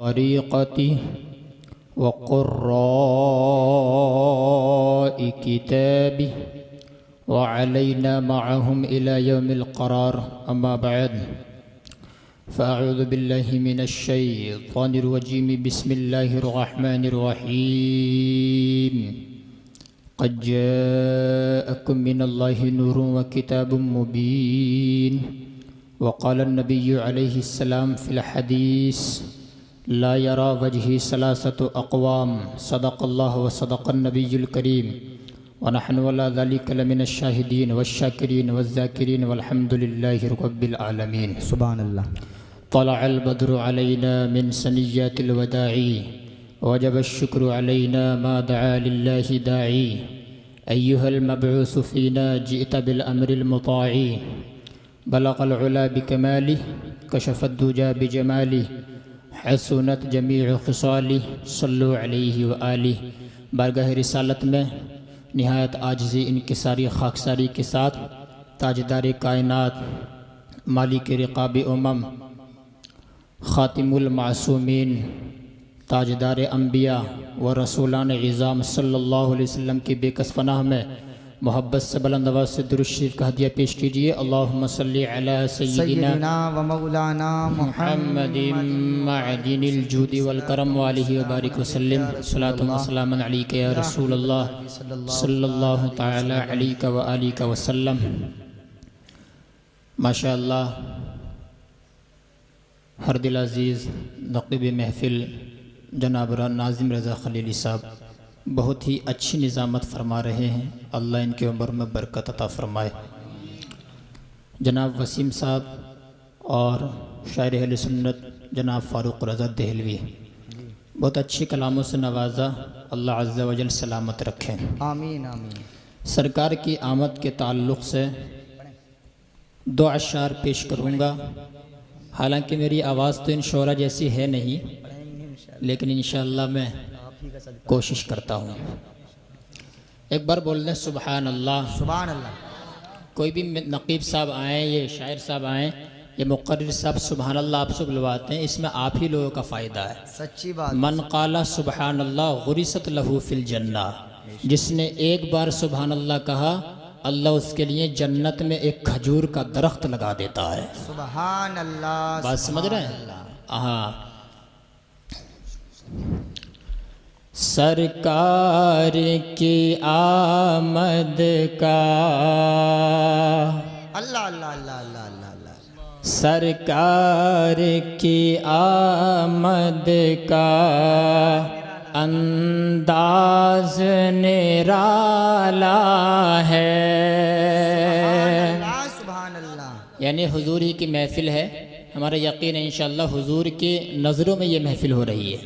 तरीक़ती व क़ुर्रा'i किताबी व अलैना मअहुम इला यौमिल क़रार अम्मा बअद फ़अऊज़ु बिल्लाहि मिनश शैतानिर रजीम बिस्मिल्लाहिर रहमानिर रहीम क़द जाअकुम मिनल्लाहि नूरुन व किताबुम मुबीन व क़ाला नबिय्यु अलैहिस्सलाम फ़िल हदीस ला यरा वजही सलासतु अक़वाम सदक़ल्लाहु व सदक़न नबियुल करीम व नहनु अला ज़ालिका लमिनश शाहिदीन वश्शाकिरीन वज़्ज़ाकिरीन वल्हम्दुलिल्लाहि रब्बिल आलमीन। सुभानअल्लाह। तलअल बद्रु अलैना मिन सनिय्यातिल वदाई वजब अश्शुक्रु अलैना मा दआ लिल्लाहि दाई अय्युहल मबऊस फ़ीना जिअत बिल अम्रिल मुताई बलग़ल उला बिकमालिह कशफ़द दुजा बिजमालिह हसनत जमीअ ख़िसालिह सल्लु अलैहि व आलिह। बारगाह रिसालत में निहायत आजिज़ी इनकिसारी खाकसारी के साथ ताजदार कायनात मालिक रिक़ाब उमम ख़ातिमुल मासूमीन ताजदार अम्बिया व रसूलान इज़ाम सल्लल्लाहु अलैहि वसल्लम की बेकस पनाह में मोहब्बत से बुलंद आवाज़ से दुरूद शरीफ का हदिया पेश कीजिए। अल्लाहुम्मा सल्लि अला सय्यिदिना व मौलाना मुहम्मदिन मअदिनिल जूदि वल करम व आलिहि व बारिक वसल्लिम सलातु व सलामन अलैका या रसूलल्लाह सल्लल्लाहु तआला अलैका व आलिका वसल्लम। माशाअल्लाह हर दिल अज़ीज़ नक़ीब महफ़िल जनाब नाज़िम रज़ा खलीली साहब बहुत ही अच्छी निज़ामत फरमा रहे हैं। अल्लाह इनके उम्र में बरकत अता फ़रमाए। जनाब वसीम साहब और शायर अहले सुन्नत जनाब फ़ारूक रज़ा दहलवी बहुत अच्छी कलामों से नवाजा। अल्लाह अज़्ज़ा वजल सलामत रखें। आमीन आमीन। सरकार की आमद के ताल्लुक़ से दो अशार पेश करूँगा। हालांकि मेरी आवाज़ तो इन शोरा जैसी है नहीं, लेकिन इंशाअल्लाह मैं कोशिश करता हूँ। एक बार बोल दें सुबहान अल्लाह। सुभान अल्लाह। कोई भी नक़ीब साहब आएँ, ये शायर साहब आएँ, ये मुक़र्रिर साहब सुबहान अल्लाह आप सब बुलवाते हैं, इसमें आप ही लोगों का फ़ायदा है। सच्ची बात। मन क़ाला सुबहान अल्लाह गुरिसत लहू फ़िल जन्ना, जिसने एक बार सुबहान अल्लाह कहा अल्लाह उसके लिए जन्नत में एक खजूर का दरख्त लगा देता है। सुबहान अल्लाह। बात समझ रहे हैं? हाँ। सरकार की आमद का अल्लाह अल्लाह अल्लाह अल्लाह अल्लाह। सरकार की आमद का अंदाज निराला है। सुभान अल्लाह। यानी हुजूर ही की महफिल है। हमारा यकीन है इंशाअल्लाह हुजूर की नज़रों में ये महफिल हो रही है।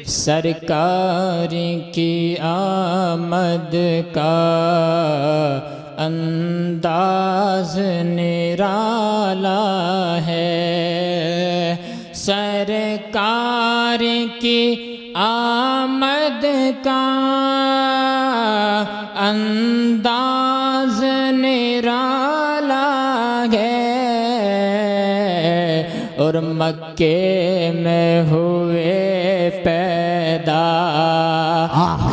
सरकार की आमद का अंदाज निराला है। सरकार की आमद का अंदाज निराला है। और मक्के में हुए पैदा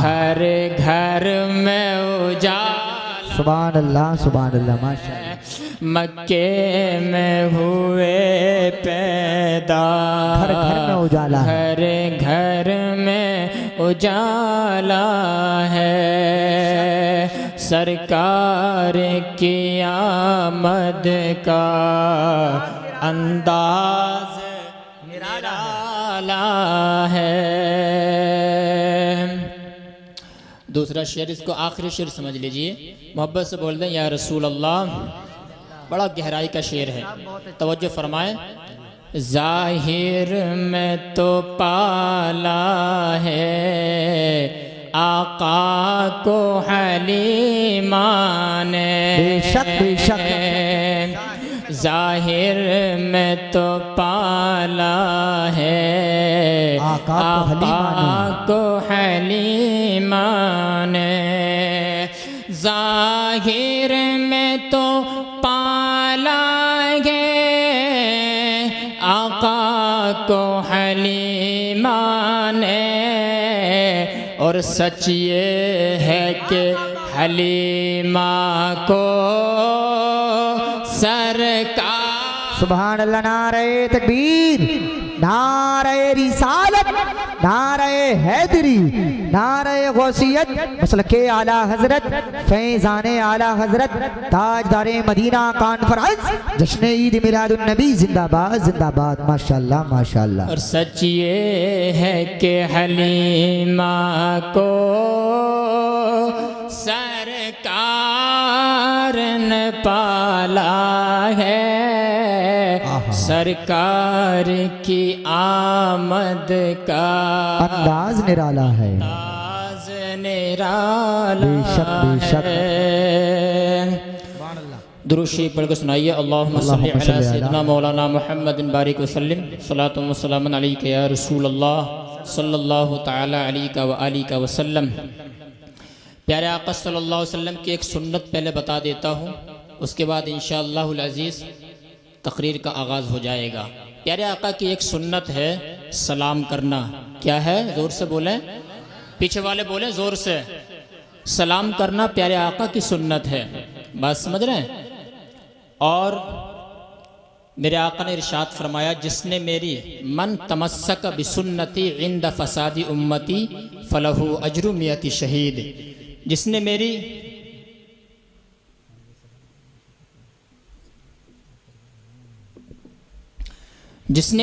हर घर में उजाला। सुभान अल्लाह सुभान अल्लाह माशाअल्लाह। मक्के में हुए पैदा घर घर में उजाला, हर घर में उजाला है। सरकार की आमद का अंदाज निराला है। दूसरा शेर, इसको आखिरी शेर समझ लीजिए, मोहब्बत से बोल दें या रसूल अल्लाह। बड़ा गहराई का शेर है, तवज्जो फरमाएं। ज़ाहिर में तो पाला है आका को हलीमा ने, बेशक बेशक। ज़ाहिर में तो पाला है आका को हलीमा ने। ज़ाहिर में तो पाला है आका को हलीमा माने, और सच ये है कि हलीमा को सरकार। सुभान अल्लाह। नारे तकबीर, नारे रिसालत, नारे हैदरी, नारे गौसियत, मसलके आला हजरत, फैज़ाने आला हजरत, ताजदारे मदीना कॉन्फ्रेंस, जश्न ईद मिलादुन नबी जिंदाबाद जिंदाबाद। माशाअल्लाह माशाअल्लाह। और सच ये है कि हलीमा को सरकार ने पाला है, सरकार की आमद का अंदाज निराला है, अंदाज निराला बेशक बेशक। है। दुरूद शरीफ पढ़ के सुनाइए। अल्लाहुम्मा सल्ली अला सय्यिदना मौलाना मुहम्मदिन बारिक वसल्लम, सलातु व सलामुन अलैका या रसूल अल्लाह सल्लल्लाहु तआला अलैका व आलिका वसल्लम। प्यारे आका सल्लल्लाहु अलैहि वसल्लम की एक सुन्नत पहले बता देता हूँ, उसके बाद इंशाअल्लाहुल अज़ीज़ तकरीर का आगाज़ हो जाएगा। प्यारे आका की एक सुन्नत है सलाम करना। क्या है? ज़ोर से बोलें, पीछे वाले बोलें ज़ोर से। सलाम करना प्यारे आका की सुन्नत है। बात समझ रहे हैं? और मेरे आका ने इरशाद फरमाया, जिसने मेरी मन तमस्सक बिसुन्नती इंद फसादी उम्मती फलहु अजरु मियति शहीद। जिसने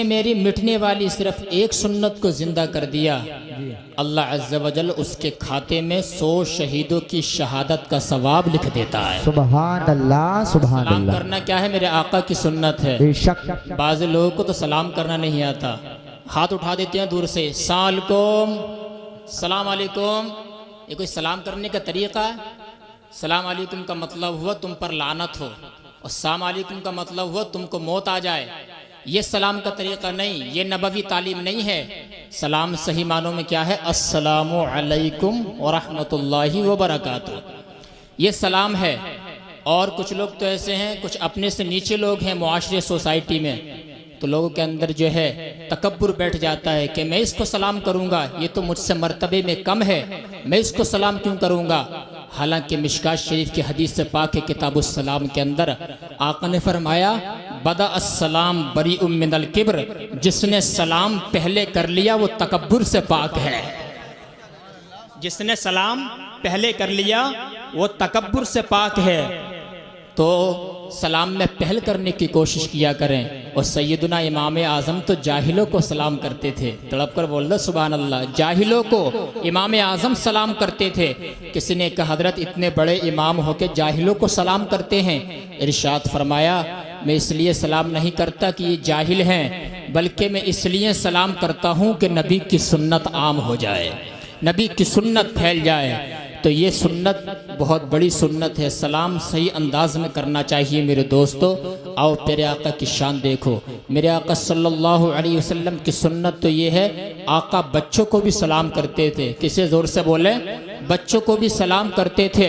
मेरी मिटने वाली सिर्फ एक सुन्नत को जिंदा कर दिया, अल्लाह अज़्ज़ा वजल उसके खाते में 100 शहीदों की शहादत का सवाब लिख देता है। सुभान अल्लाह सुभान सलाम अल्लाह। करना क्या है? मेरे आका की सुन्नत है। बेशक। बाज़ लोगों को तो सलाम करना नहीं आता, हाथ उठा देते हैं दूर से, सलाम अलैकुम। ये कोई सलाम करने का तरीका है? सलाम अलैकुम का मतलब हुआ तुम पर लानत हो, और सलाम अलैकुम का मतलब हुआ तुमको मौत आ जाए। ये सलाम का तरीका नहीं, ये नबवी तालीम नहीं है। सलाम सही मानों में क्या है? अस्सलामु अलैकुम व रहमतुल्लाहि व बरकातुहू, ये सलाम है। और कुछ लोग तो ऐसे हैं, कुछ अपने से नीचे लोग हैं मुआशरे सोसाइटी में, तो लोगों के अंदर जो है तकब्बुर बैठ जाता है कि मैं इसको सलाम करूंगा, ये तो मुझसे मर्तबे में कम है, मैं इसको सलाम क्यों करूंगा। हालांकि मिशकात शरीफ की हदीस से पाक है किताबुस सलाम के अंदर आका ने फरमाया, बदा अस्सलाम बरीउम मिनल किब्र, जिसने सलाम पहले कर लिया वो तकब्बुर से पाक है। जिसने सलाम पहले कर लिया वो तकब्बुर से पाक है। तो सलाम में पहल करने की कोशिश किया करें। और सैयदुना इमाम आज़म तो जाहिलों को सलाम करते थे। तड़प कर बोल दो सुभान अल्लाह। जाहिलों को इमाम आज़म सलाम करते थे। किसी ने कहा, हजरत इतने बड़े इमाम हो के जाहिलों को सलाम करते हैं? इरशाद फरमाया, मैं इसलिए सलाम नहीं करता कि ये जाहिल हैं, बल्कि मैं इसलिए सलाम करता हूँ कि नबी की सुन्नत आम हो जाए, नबी की सुन्नत फैल जाए। तो ये सुन्नत बहुत बड़ी सुन्नत है। सलाम सही अंदाज में करना चाहिए मेरे दोस्तों। आओ प्यारे आका की शान देखो। मेरे आका सल्लल्लाहु अलैहि वसल्लम की सुन्नत तो ये है, आका बच्चों को भी सलाम करते थे। किसे? जोर से बोले। बच्चों को भी सलाम करते थे।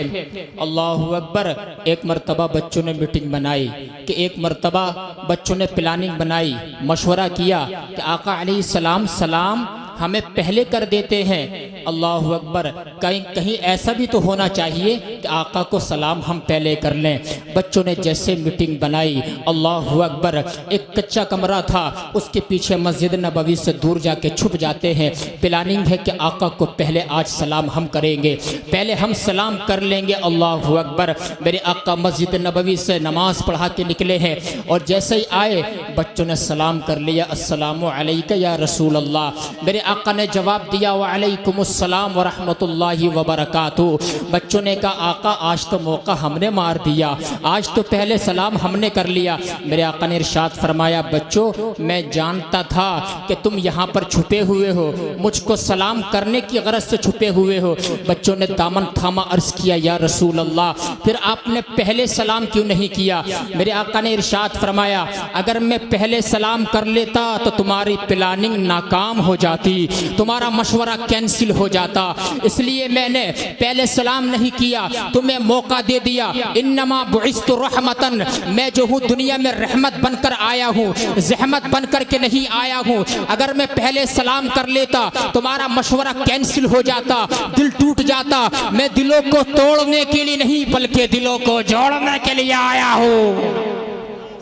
अल्लाहु अकबर। एक मरतबा बच्चों ने मीटिंग बनाई कि एक मरतबा बच्चों ने प्लानिंग बनाई, मशवरा किया कि आका अलैहिस्सलाम सलाम हमें पहले कर देते हैं। अल्लाहु अकबर। कहीं कहीं ऐसा भी तो होना चाहिए कि आका को सलाम हम पहले कर लें। बच्चों ने जैसे मीटिंग बनाई, अल्लाहु अकबर, एक कच्चा कमरा था, उसके पीछे मस्जिद नबवी से दूर जाके छुप जाते हैं। प्लानिंग है कि आका को पहले आज सलाम हम करेंगे, पहले हम सलाम कर लेंगे। अल्लाहु अकबर। मेरे आका मस्जिद नबवी से नमाज पढ़ा के निकले हैं और जैसे ही आए बच्चों ने सलाम कर लिया, अस्सलामु अलैका या रसूल अल्लाह। मेरे आका ने जवाब दिया, वालेकुमुस्सलाम व रहमतुल्लाहि व बरकातुहू। बच्चों ने कहा, आका आज तो मौका हमने मार दिया, आज तो पहले सलाम हमने कर लिया। मेरे आका ने इरशाद फरमाया, बच्चों मैं जानता था कि तुम यहाँ पर छुपे हुए हो, मुझको सलाम करने की गरज से छुपे हुए हो। बच्चों ने दामन थामा, अर्ज किया, या रसूल अल्लाह फिर आपने पहले सलाम क्यों नहीं किया? मेरे आका ने इरशाद फरमाया, अगर मैं पहले सलाम कर लेता तो तुम्हारी प्लानिंग नाकाम हो जाती। तुम्हारा मशवरा कैंसिल हो जाता, इसलिए मैंने पहले सलाम नहीं किया, तुम्हें मौका दे दिया। इन्नमा बुइस्तु रहमतन, मैं जो हूँ दुनिया में रहमत बनकर आया हूँ, ज़हमत बनकर के नहीं आया हूँ। अगर मैं पहले सलाम कर लेता तुम्हारा मशवरा कैंसिल हो जाता, दिल टूट जाता। मैं दिलों को तोड़ने के लिए नहीं बल्कि दिलों को जोड़ने के लिए आया हूँ।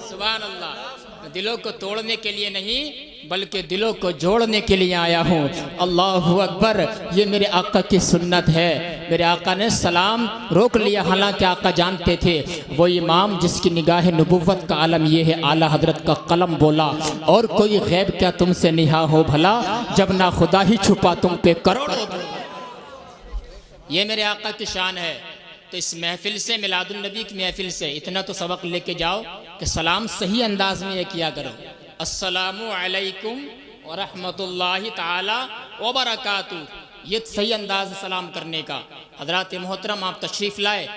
सुभान अल्लाह, दिलों को तोड़ने के लिए नहीं बल्कि दिलों को जोड़ने के लिए आया हूँ। अल्लाहु अकबर, ये मेरे आका की सुन्नत है। मेरे आका ने सलाम रोक लिया, हालांकि आका जानते थे वो इमाम जिसकी निगाह नबुव्वत का आलम ये है, आला हजरत का कलम बोला, और कोई गैब क्या तुमसे निहा हो भला, जब ना खुदा ही छुपा तुम पे करोड़ों। ये मेरे आका की शान है। तो इस महफिल से, मिलादुन नबी की महफिल से इतना तो सबक लेके जाओ कि सलाम सही अंदाज में ये किया करो। अस्सलामु अलैकुम व रहमतुल्लाहि ताला व बरकातुहू, ये सही अंदाज है सलाम करने का। हज़रात मोहतरम, आप तशरीफ़ लाए,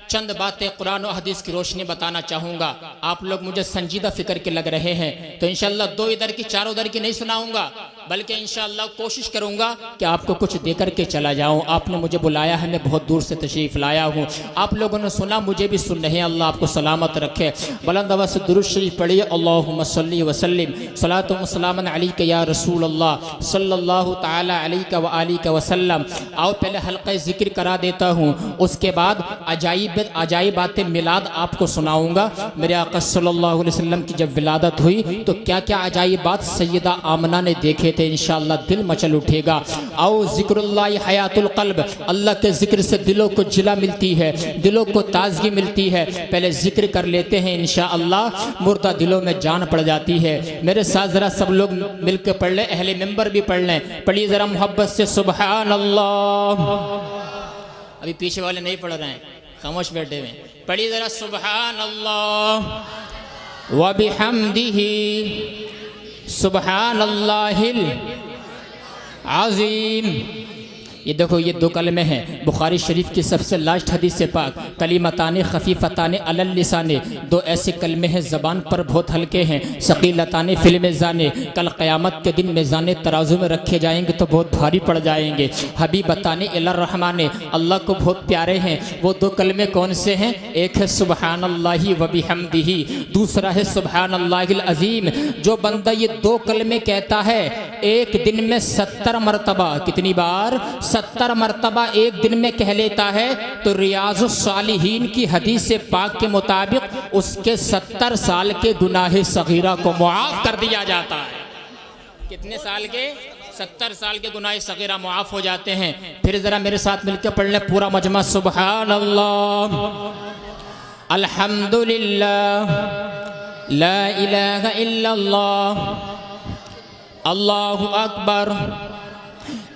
चंद बातें कुरान और हदीस की रोशनी बताना चाहूँगा। आप लोग मुझे संजीदा फिक्र के लग रहे हैं, तो इंशाअल्लाह दो इधर की चारों उधर की नहीं सुनाऊंगा, बल्कि इंशाअल्लाह कोशिश करूँगा कि आपको कुछ दे करके चला जाऊँ। आपने मुझे बुलाया है, मैं बहुत दूर से तशरीफ़ लाया हूँ। आप लोगों ने सुना, मुझे भी सुन रहे हैं। अल्लाह आपको सलामत रखे। बुलंद आवाज़ से दुरूद शरीफ पढ़िए। अल्लाहुम्मा सल्ली व सल्लिम सलातु व सलामन अलैका या रसूल अल्लाह सल्लल्लाहु तआला अलैका व आलिका व सल्लम। आओ पहले हल्का जिक्र करा देता हूँ, उसके बाद अजाइब बातें मिलाद आपको सुनाऊंगा। मेरे आका सल्लल्लाहु अलैहि वसल्लम की जब विलादत हुई तो क्या क्या अजाइब बात सैयदा आमना ने देखे थे, इंशाअल्लाह दिल मचल उठेगा। आओ ज़िक्रुल्लाह हयातुल क़ल्ब, अल्लाह के ज़िक्र से दिलों को जिला मिलती है, दिलों को ताजगी मिलती है। पहले ज़िक्र कर लेते हैं, इंशाअल्लाह मुर्दा दिलों में जान पड़ जाती है। मेरे साथ ज़रा सब लोग मिलकर पढ़ लें, अहले मिंबर भी पढ़ लें। पढ़िए ज़रा मोहब्बत से सुबहान अल्लाह। अभी पीछे वाले नहीं पढ़ रहे हैं, खामोश बैठे हुए। पढ़िए ज़रा सुबहान अल्लाह व बिहम्दिही सुबहान अल्लाहिल आज़ीम। ये देखो, ये दो कलमे हैं बुखारी शरीफ की सबसे लास्ट हदीस से पाक, कलिमताने खफीफताने अलल लिसाने, दो ऐसे कलमे हैं ज़बान पर बहुत हल्के हैं, सकीलताने फिल मीज़ाने, कल क़यामत के दिन मीज़ाने तराजू में रखे जाएंगे तो बहुत भारी पड़ जाएंगे। हबीबताने इलर रहमाने, अल्लाह को बहुत प्यारे हैं। वो दो कलमे कौन से हैं? एक है सुबहानल्लाहि व बिहम्दिही, दूसरा है सुबहानल्लाहिल अज़ीम। जो बंदा ये दो कलमे कहता है एक दिन में 70 मरतबा, कितनी बार? 70 मरतबा एक दिन में कह लेता है, तो रियाज़ुस सालिहीन की हदीस पाक के मुताबिक उसके 70 साल के गुनाह सगीरा को मुआफ़ कर दिया जाता है। कितने साल के? 70 साल के गुनाह सगीरा मुआफ़ हो जाते हैं। फिर ज़रा मेरे साथ मिलकर पढ़ लें पूरा मजमा, सुबहान अल्लाह अल्हम्दुलिल्लाह ला इलाहा इल्लल्लाह अल्लाहु अकबर।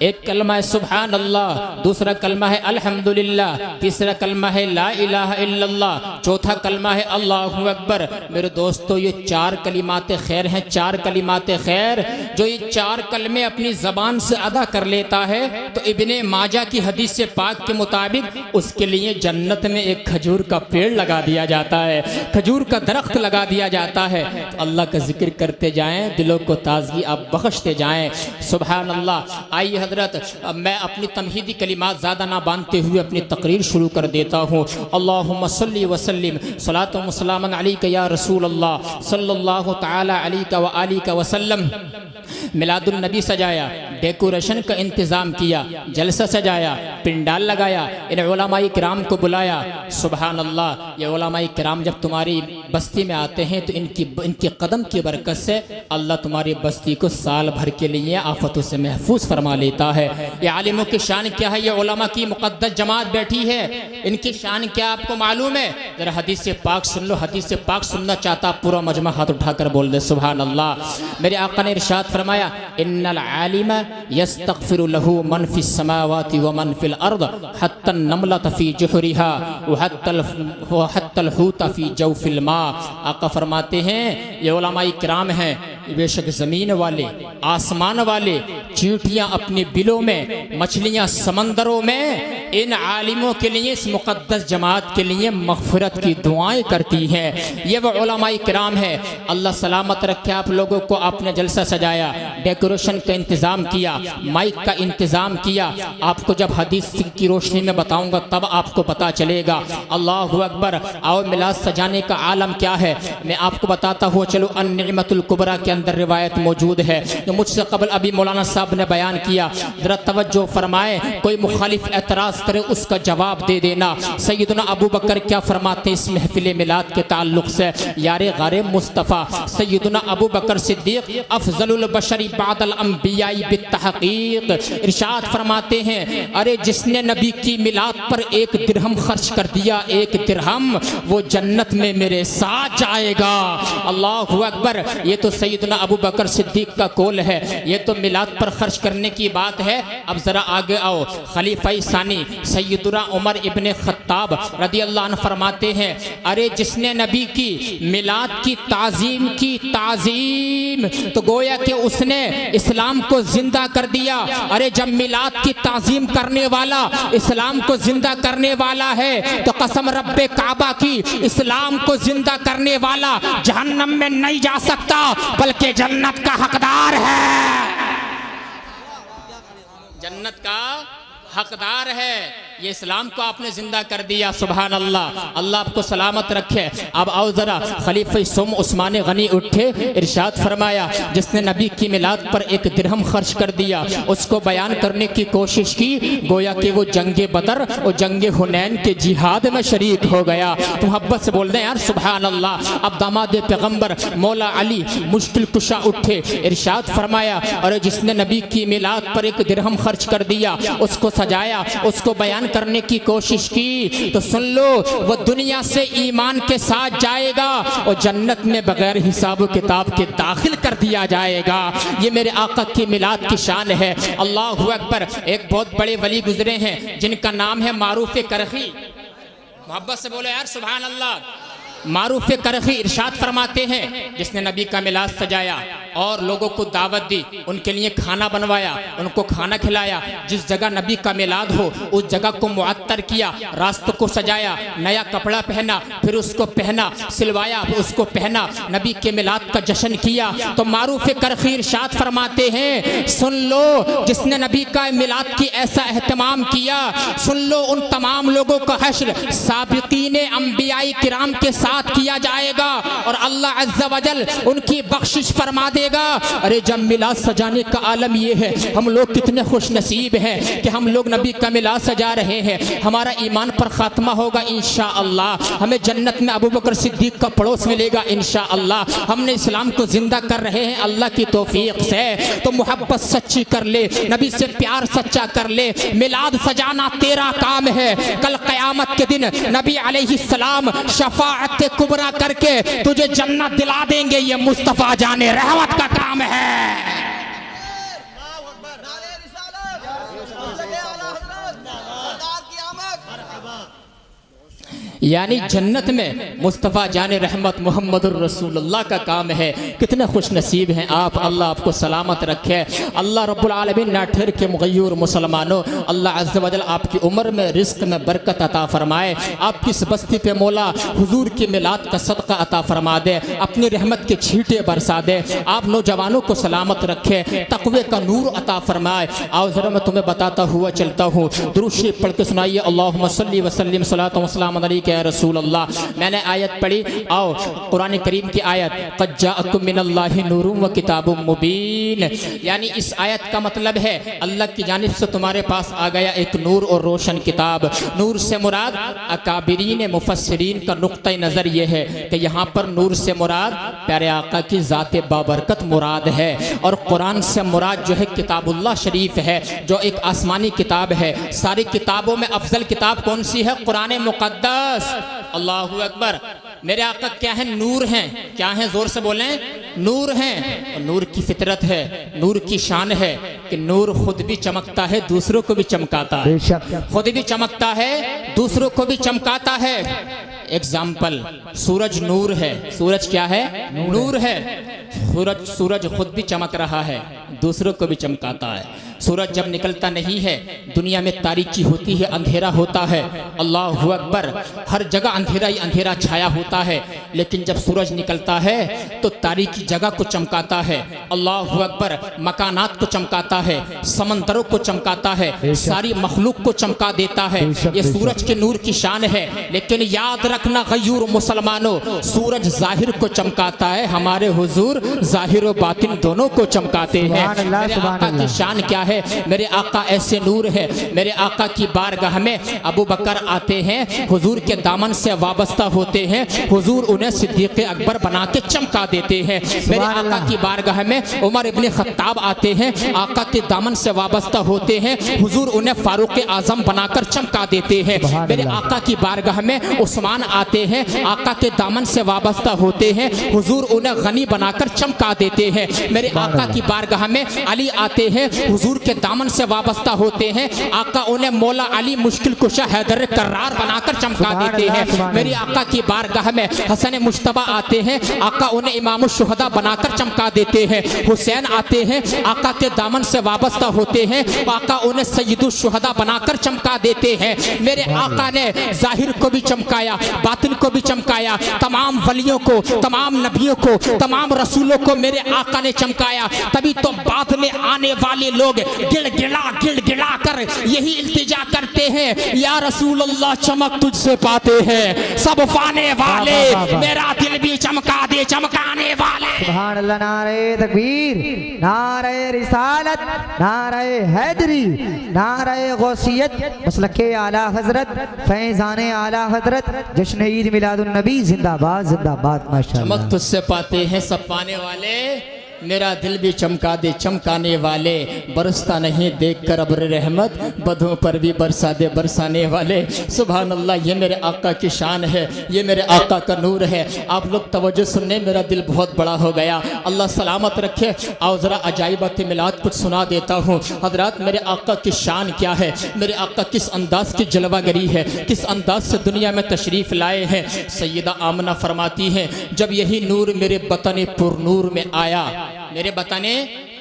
एक कलमा है सुबहान अल्लाह, दूसरा कलमा है अल्हम्दुलिल्लाह, तीसरा कलमा है ला इलाहा इल्लल्लाह, चौथा कलमा है अल्लाहु अकबर। मेरे दोस्तों, ये 4 कलिमात खैर हैं, 4 कलिमात खैर। जो ये 4 कलमे अपनी ज़बान से अदा कर लेता है तो इब्ने माजा की हदीस से पाक के मुताबिक उसके लिए जन्नत में एक खजूर का पेड़ लगा दिया जाता है, खजूर का दरख्त लगा दिया जाता है। तो अल्लाह का जिक्र करते जाएँ, दिलों को ताजगी आप बख्शते जाएँ। सुबहान अल्लाह। आइए हजरत, मैं अपनी तमहीदी कलिमात ज़्यादा ना बांधते हुए अपनी तकरीर शुरू कर देता हूँ। अल्लाहुम्मा सल्ली व सल्लिम सलातु व सलामन अलैका या रसूल अल्लाह सल्लल्लाहु तआला अलैका व आलिका व सल्लम। मिलादुन नबी सजाया, डेकोरेशन का इंतज़ाम किया, जलसा सजाया, पिंडाल लगाया, इन उलमाए किराम को बुलाया। सुबहान अल्लाह। ये उलमाए किराम जब तुम्हारी बस्ती में आते हैं तो इनकी कदम की बरकत से अल्लाह तुम्हारी बस्ती को साल भर के लिए आफतों से महफूज फरमा लेता है। ये आलिमों की शान क्या है? ये उलमा की मुक़द्दस जमात बैठी है, इनकी शान क्या आपको मालूम है? ज़रा हदीस से पाक सुन लो। हदीस से पाक सुनना चाहता पूरा मजमा हाथ उठाकर बोल दे सुबहान अल्लाह। मेरे आका ने इरशाद फरमाया, इन्नल आलिम यस्तग़फिरु लहू मन फिस समावाति व मन फिल अर्द हत्ता नमलत फी जुहरिहा व हत्तल हूत फी जौफिल मा। आका फरमाते हैं, ये उलमाए किराम हैं, बेशक ज़मीन वाले, आसमान वाले, चींटियाँ अपने बिलों में, मछलियाँ समंदरों में इन आलिमों के लिए, इस मुक़द्दस जमात के लिए मग़फ़िरत की दुआएं करती हैं। ये वो उलमाए किराम है। अल्लाह सलामत रखे आप लोगों को। आपने जलसा सजाया, डेकोरेशन का इंतज़ाम किया, माइक का इंतज़ाम किया। आपको जब हदीस की रोशनी में बताऊंगा तब आपको पता चलेगा। अल्लाहु अकबर। आओ मिलाद सजाने का आलम क्या है मैं आपको बताता हूँ। चलो अन-निअमतुल कुबरा के अंदर रिवायत मौजूद है जो मुझसे कबल अभी मौलाना साहब ने बयान किया। ज़रा तवज्जो फरमाए, कोई मुखालिफ एतराज़ करे उसका जवाब दे देना। सैयदना अबू बकर क्या फरमाते इस महफिल मिलाद के ताल्लुक से? यारे गारे मुस्तफ़ा सैयदना अबू बकर सिद्दीक़ अफ़ज़लुल बशरी बादल अंबियाई बित्तहक़ीक़ इरशाद फरमाते हैं, अरे जिसने नबी की मिलाद पर 1 दिरहम खर्च कर दिया, 1 दिरहम, वो जन्नत में मेरे साथ जाएगा। अल्लाहु अकबर। ये तो सैयदना अबू बकर सिद्दीक़ का कौल है, ये तो मिलाद पर खर्च करने की बात है। अब ज़रा आगे आओ। खलीफा सानी सैयदना उमर इब्ने खत्ताब रदियल्लाहु अन्हु फरमाते हैं, अरे जिसने नबी की मिलाद की ताज़ीम की, ताज़ीम तो गोया कि उसने इस्लाम को जिंदा कर दिया। अरे जब मिलाद की ताज़ीम करने वाला इस्लाम को जिंदा करने वाला है तो कसम रब्बे काबा की, इस्लाम को जिंदा करने वाला जहन्नम में नहीं जा सकता बल्कि जन्नत का हकदार है, जन्नत का हकदार है। ये इस्लाम को आपने जिंदा कर दिया। सुभान अल्लाह। अल्लाह आपको सलामत रखे। अब आओ जरा। खलीफा सुम उस्मान गनी उठे, इरशाद फरमाया, जिसने नबी की मिलाद पर 1 दिरहम खर्च कर दिया, उसको बयान करने की कोशिश की, गोया कि वो जंगे बदर और जंगे हुनैन के जिहाद में शरीक हो गया। तो मोहब्बत से बोल दें यार सुभान अल्लाह। अब दामाद पैगम्बर मौला अली मुश्किल कुशा उठे, इरशाद फरमाया, अरे जिसने नबी की मिलाद पर 1 दिरहम खर्च कर दिया, उसको सजाया, उसको बयान करने की कोशिश की, तो सुन लो वो दुनिया से ईमान के साथ जाएगा और जन्नत में बगैर हिसाब किताब के दाखिल कर दिया जाएगा। ये मेरे आका की मिलाद की शान है। अल्लाहु अकबर। एक बहुत बड़े वली गुजरे हैं जिनका नाम है मारूफ करखी। मोहब्बत से बोलो यार सुभान अल्लाह। मारूफ करखी इरशाद फरमाते हैं, जिसने नबी का मिलाद सजाया और लोगों को दावत दी, उनके लिए खाना बनवाया, उनको खाना खिलाया, जिस जगह नबी का मिलाद हो उस जगह को मुअत्तर किया, रास्तों को सजाया, नया कपड़ा पहना, फिर उसको पहना, सिलवाया, फिर उसको पहना, नबी के मिलाद का जश्न किया। तो मारूफ करखी इरशाद फरमाते हैं, सुन लो जिसने नबी का मिलाद की ऐसा एहतमाम किया, सुन लो उन तमाम लोगों का हश्र साबिकीने अंबियाई किराम के साथ किया जाएगा और अल्लाह अज़्ज़ा वजल उनकी बख्शिश फरमा देगा। अरे जब मिलाद सजाने का आलम ये है, हम लोग कितने खुश नसीब हैं कि हम लोग नबी का मिलाद सजा रहे हैं। हमारा ईमान पर खात्मा होगा इंशाअल्लाह, हमें जन्नत में अबू बकर सिद्दीक का पड़ोस मिलेगा इंशाअल्लाह। हमने इस्लाम को जिंदा कर रहे हैं अल्लाह की तौफीक से। तो मोहब्बत सच्ची कर ले, नबी से प्यार सच्चा कर ले। मिलाद सजाना तेरा काम है। कल क़यामत के दिन नबी अलैहिस्सलाम शफाअत कुबरा करके तुझे जन्नत दिला देंगे। ये मुस्तफा जाने रहमत का काम है। यानी जन्नत में मुस्तफ़ा जाने रहमत मोहम्मदुर रसूलुल्लाह का काम है। कितने खुश नसीब हैं आप। अल्लाह आपको सलामत रखे। अल्लाह रब्बुल आलमीन ना ठहर के मुग़य्यर मुसलमानों, अल्लाह अज़्ज़ वजल आपकी उम्र में रिस्क में बरकत अता फरमाए। आपकी इस बस्ती पे मौला हुजूर की मिलाद का सदका अता फरमा दे, अपनी रहमत के छींटे बरसा दे। आप नौजवानों को सलामत रखे, तक़वे का नूर अता फरमाए। आओ ज़रा मैं तुम्हें बताता हुआ चलता हूँ। दुरूद शरीफ पढ़ के सुनाइए। अल्लाहुम्मा सल्ली व सल्लिम सलातन व सलाम अलैका या रसूल अल्लाह। मैंने आयत पढ़ी। आओ कुरान करीम की आयत, क़द जाअकुम मिनल्लाहि नूरुम व किताबुम मुबीन, यानी इस आयत का मतलब है अल्लाह की जानिब से तुम्हारे पास आ गया एक नूर और रोशन किताब। नूर से मुराद अकाबिरीन मुफस्सिरीन का नुक्ता नज़र ये है कि यहाँ पर नूर से मुराद प्यारे आका की ज़ात बाबरकत मुराद है, और कुरान से मुराद जो है किताबुल्लाह शरीफ है, जो एक आसमानी किताब है। सारी किताबों में अफजल किताब कौन सी है? कुरान मुक़द्दस। अल्लाहु अकबर। मेरे आका क्या है? नूर हैं। क्या है? जोर से बोलें। नूर हैं। और नूर की फितरत है, नूर की शान है कि नूर खुद भी चमकता है, दूसरों को भी चमकाता है। खुद भी चमकता है, दूसरों को भी चमकाता है। एग्जाम्पल, सूरज नूर है। सूरज क्या है? नूर है। सूरज खुद भी चमक रहा है, दूसरों को भी चमकाता है। सूरज जब निकलता नहीं है दुनिया में तारीकी होती है, अंधेरा होता है। अल्लाहु अकबर, हर जगह अंधेरा ही अंधेरा छाया होता है, लेकिन जब सूरज निकलता है तो तारीकी जगह को चमकाता है। अल्लाहु अकबर, मकानात को चमकाता है, समंदरों को चमकाता है, सारी मखलूक को चमका देता है। ये सूरज के नूर की शान है। लेकिन याद रखना गयूर मुसलमानों, सूरज जाहिर को चमकाता है, हमारे हुजूर जाहिर और बातिन दोनों को चमकाते हैं। मेरे आका की शान क्या है? मेरे आका ऐसे नूर है। मेरे आका की बारगाह में अबू बकर आते हैं, हुजूर के दामन से वाबस्ता होते हैं, हुजूर उन्हें सिद्दीक़ अकबर बना के चमका देते हैं। मेरे आका की बारगाह में उमर इब्न खत्ताब आते हैं, आका के दामन से वाबस्ता होते हैं, हुजूर उन्हें फारूक आजम बनाकर चमका देते हैं। मेरे आका की बारगाह में उस्मान आते हैं, आका के दामन से वाबस्ता होते हैं, हुजूर उन्हें गनी बनाकर चमका देते हैं। मेरे आका की बारगाह में अली आते हैं, हुजूर के दामन से वाबस्ता होते हैं, आका उन्हें मौला अली मुश्किल कुशा हैदर कर्रार बनाकर चमका देते हैं। मेरी आका की बारगाह में हसन मुश्तबा आते हैं, आका उन्हें इमाम शुहदा बनाकर चमका देते हैं। हुसैन आते हैं, आका के दामन से वाबस्ता होते हैं, आका उन्हें सैयदुल शुहदा बनाकर चमका देते हैं। मेरे आका ने जाहिर को भी चमकाया, बातिन को भी चमकाया, तमाम वलियों को, तमाम नबियों को, तमाम रसूलों को मेरे आका ने चमकाया। तभी तो बाद में आने वाले लोग गिड़गिड़ा कर यही इल्तिजा करते हैं, या रसूल अल्लाह चमक तुझसे पाते हैं सब पाने वाले, मेरा दिल भी चमका दे चमकाने वाले। सुभान अल्लाह, नारे तकबीर, नारे रिसालत, नारे हैदरी, नारे गौसियत, मसलके आला हजरत, फैजाने आला हजरत, जश्न ईद मिलादुन नबी जिंदाबाद जिंदाबाद। माशाअल्लाह। चमक तुझसे पाते हैं सब पाने वाले, मेरा दिल भी चमका दे चमकाने वाले, बरसता नहीं देख कर अब्र रहमत, बदों पर भी बरसा दे बरसाने वाले। सुभान अल्लाह, ये मेरे आका की शान है, ये मेरे आका का नूर है। आप लोग तवज्जो सुनने, मेरा दिल बहुत बड़ा हो गया, अल्लाह सलामत रखे। आओ ज़रा अजाइबात मिलाद कुछ सुना देता हूँ। हजरात, मेरे आका की शान क्या है, मेरे आका किस अंदाज की जलवागरी है, किस अंदाज से दुनिया में तशरीफ़ लाए हैं। सैयदा आमना फरमाती हैं, जब यही नूर मेरे बतन पुरनूर में आया, मेरे बतने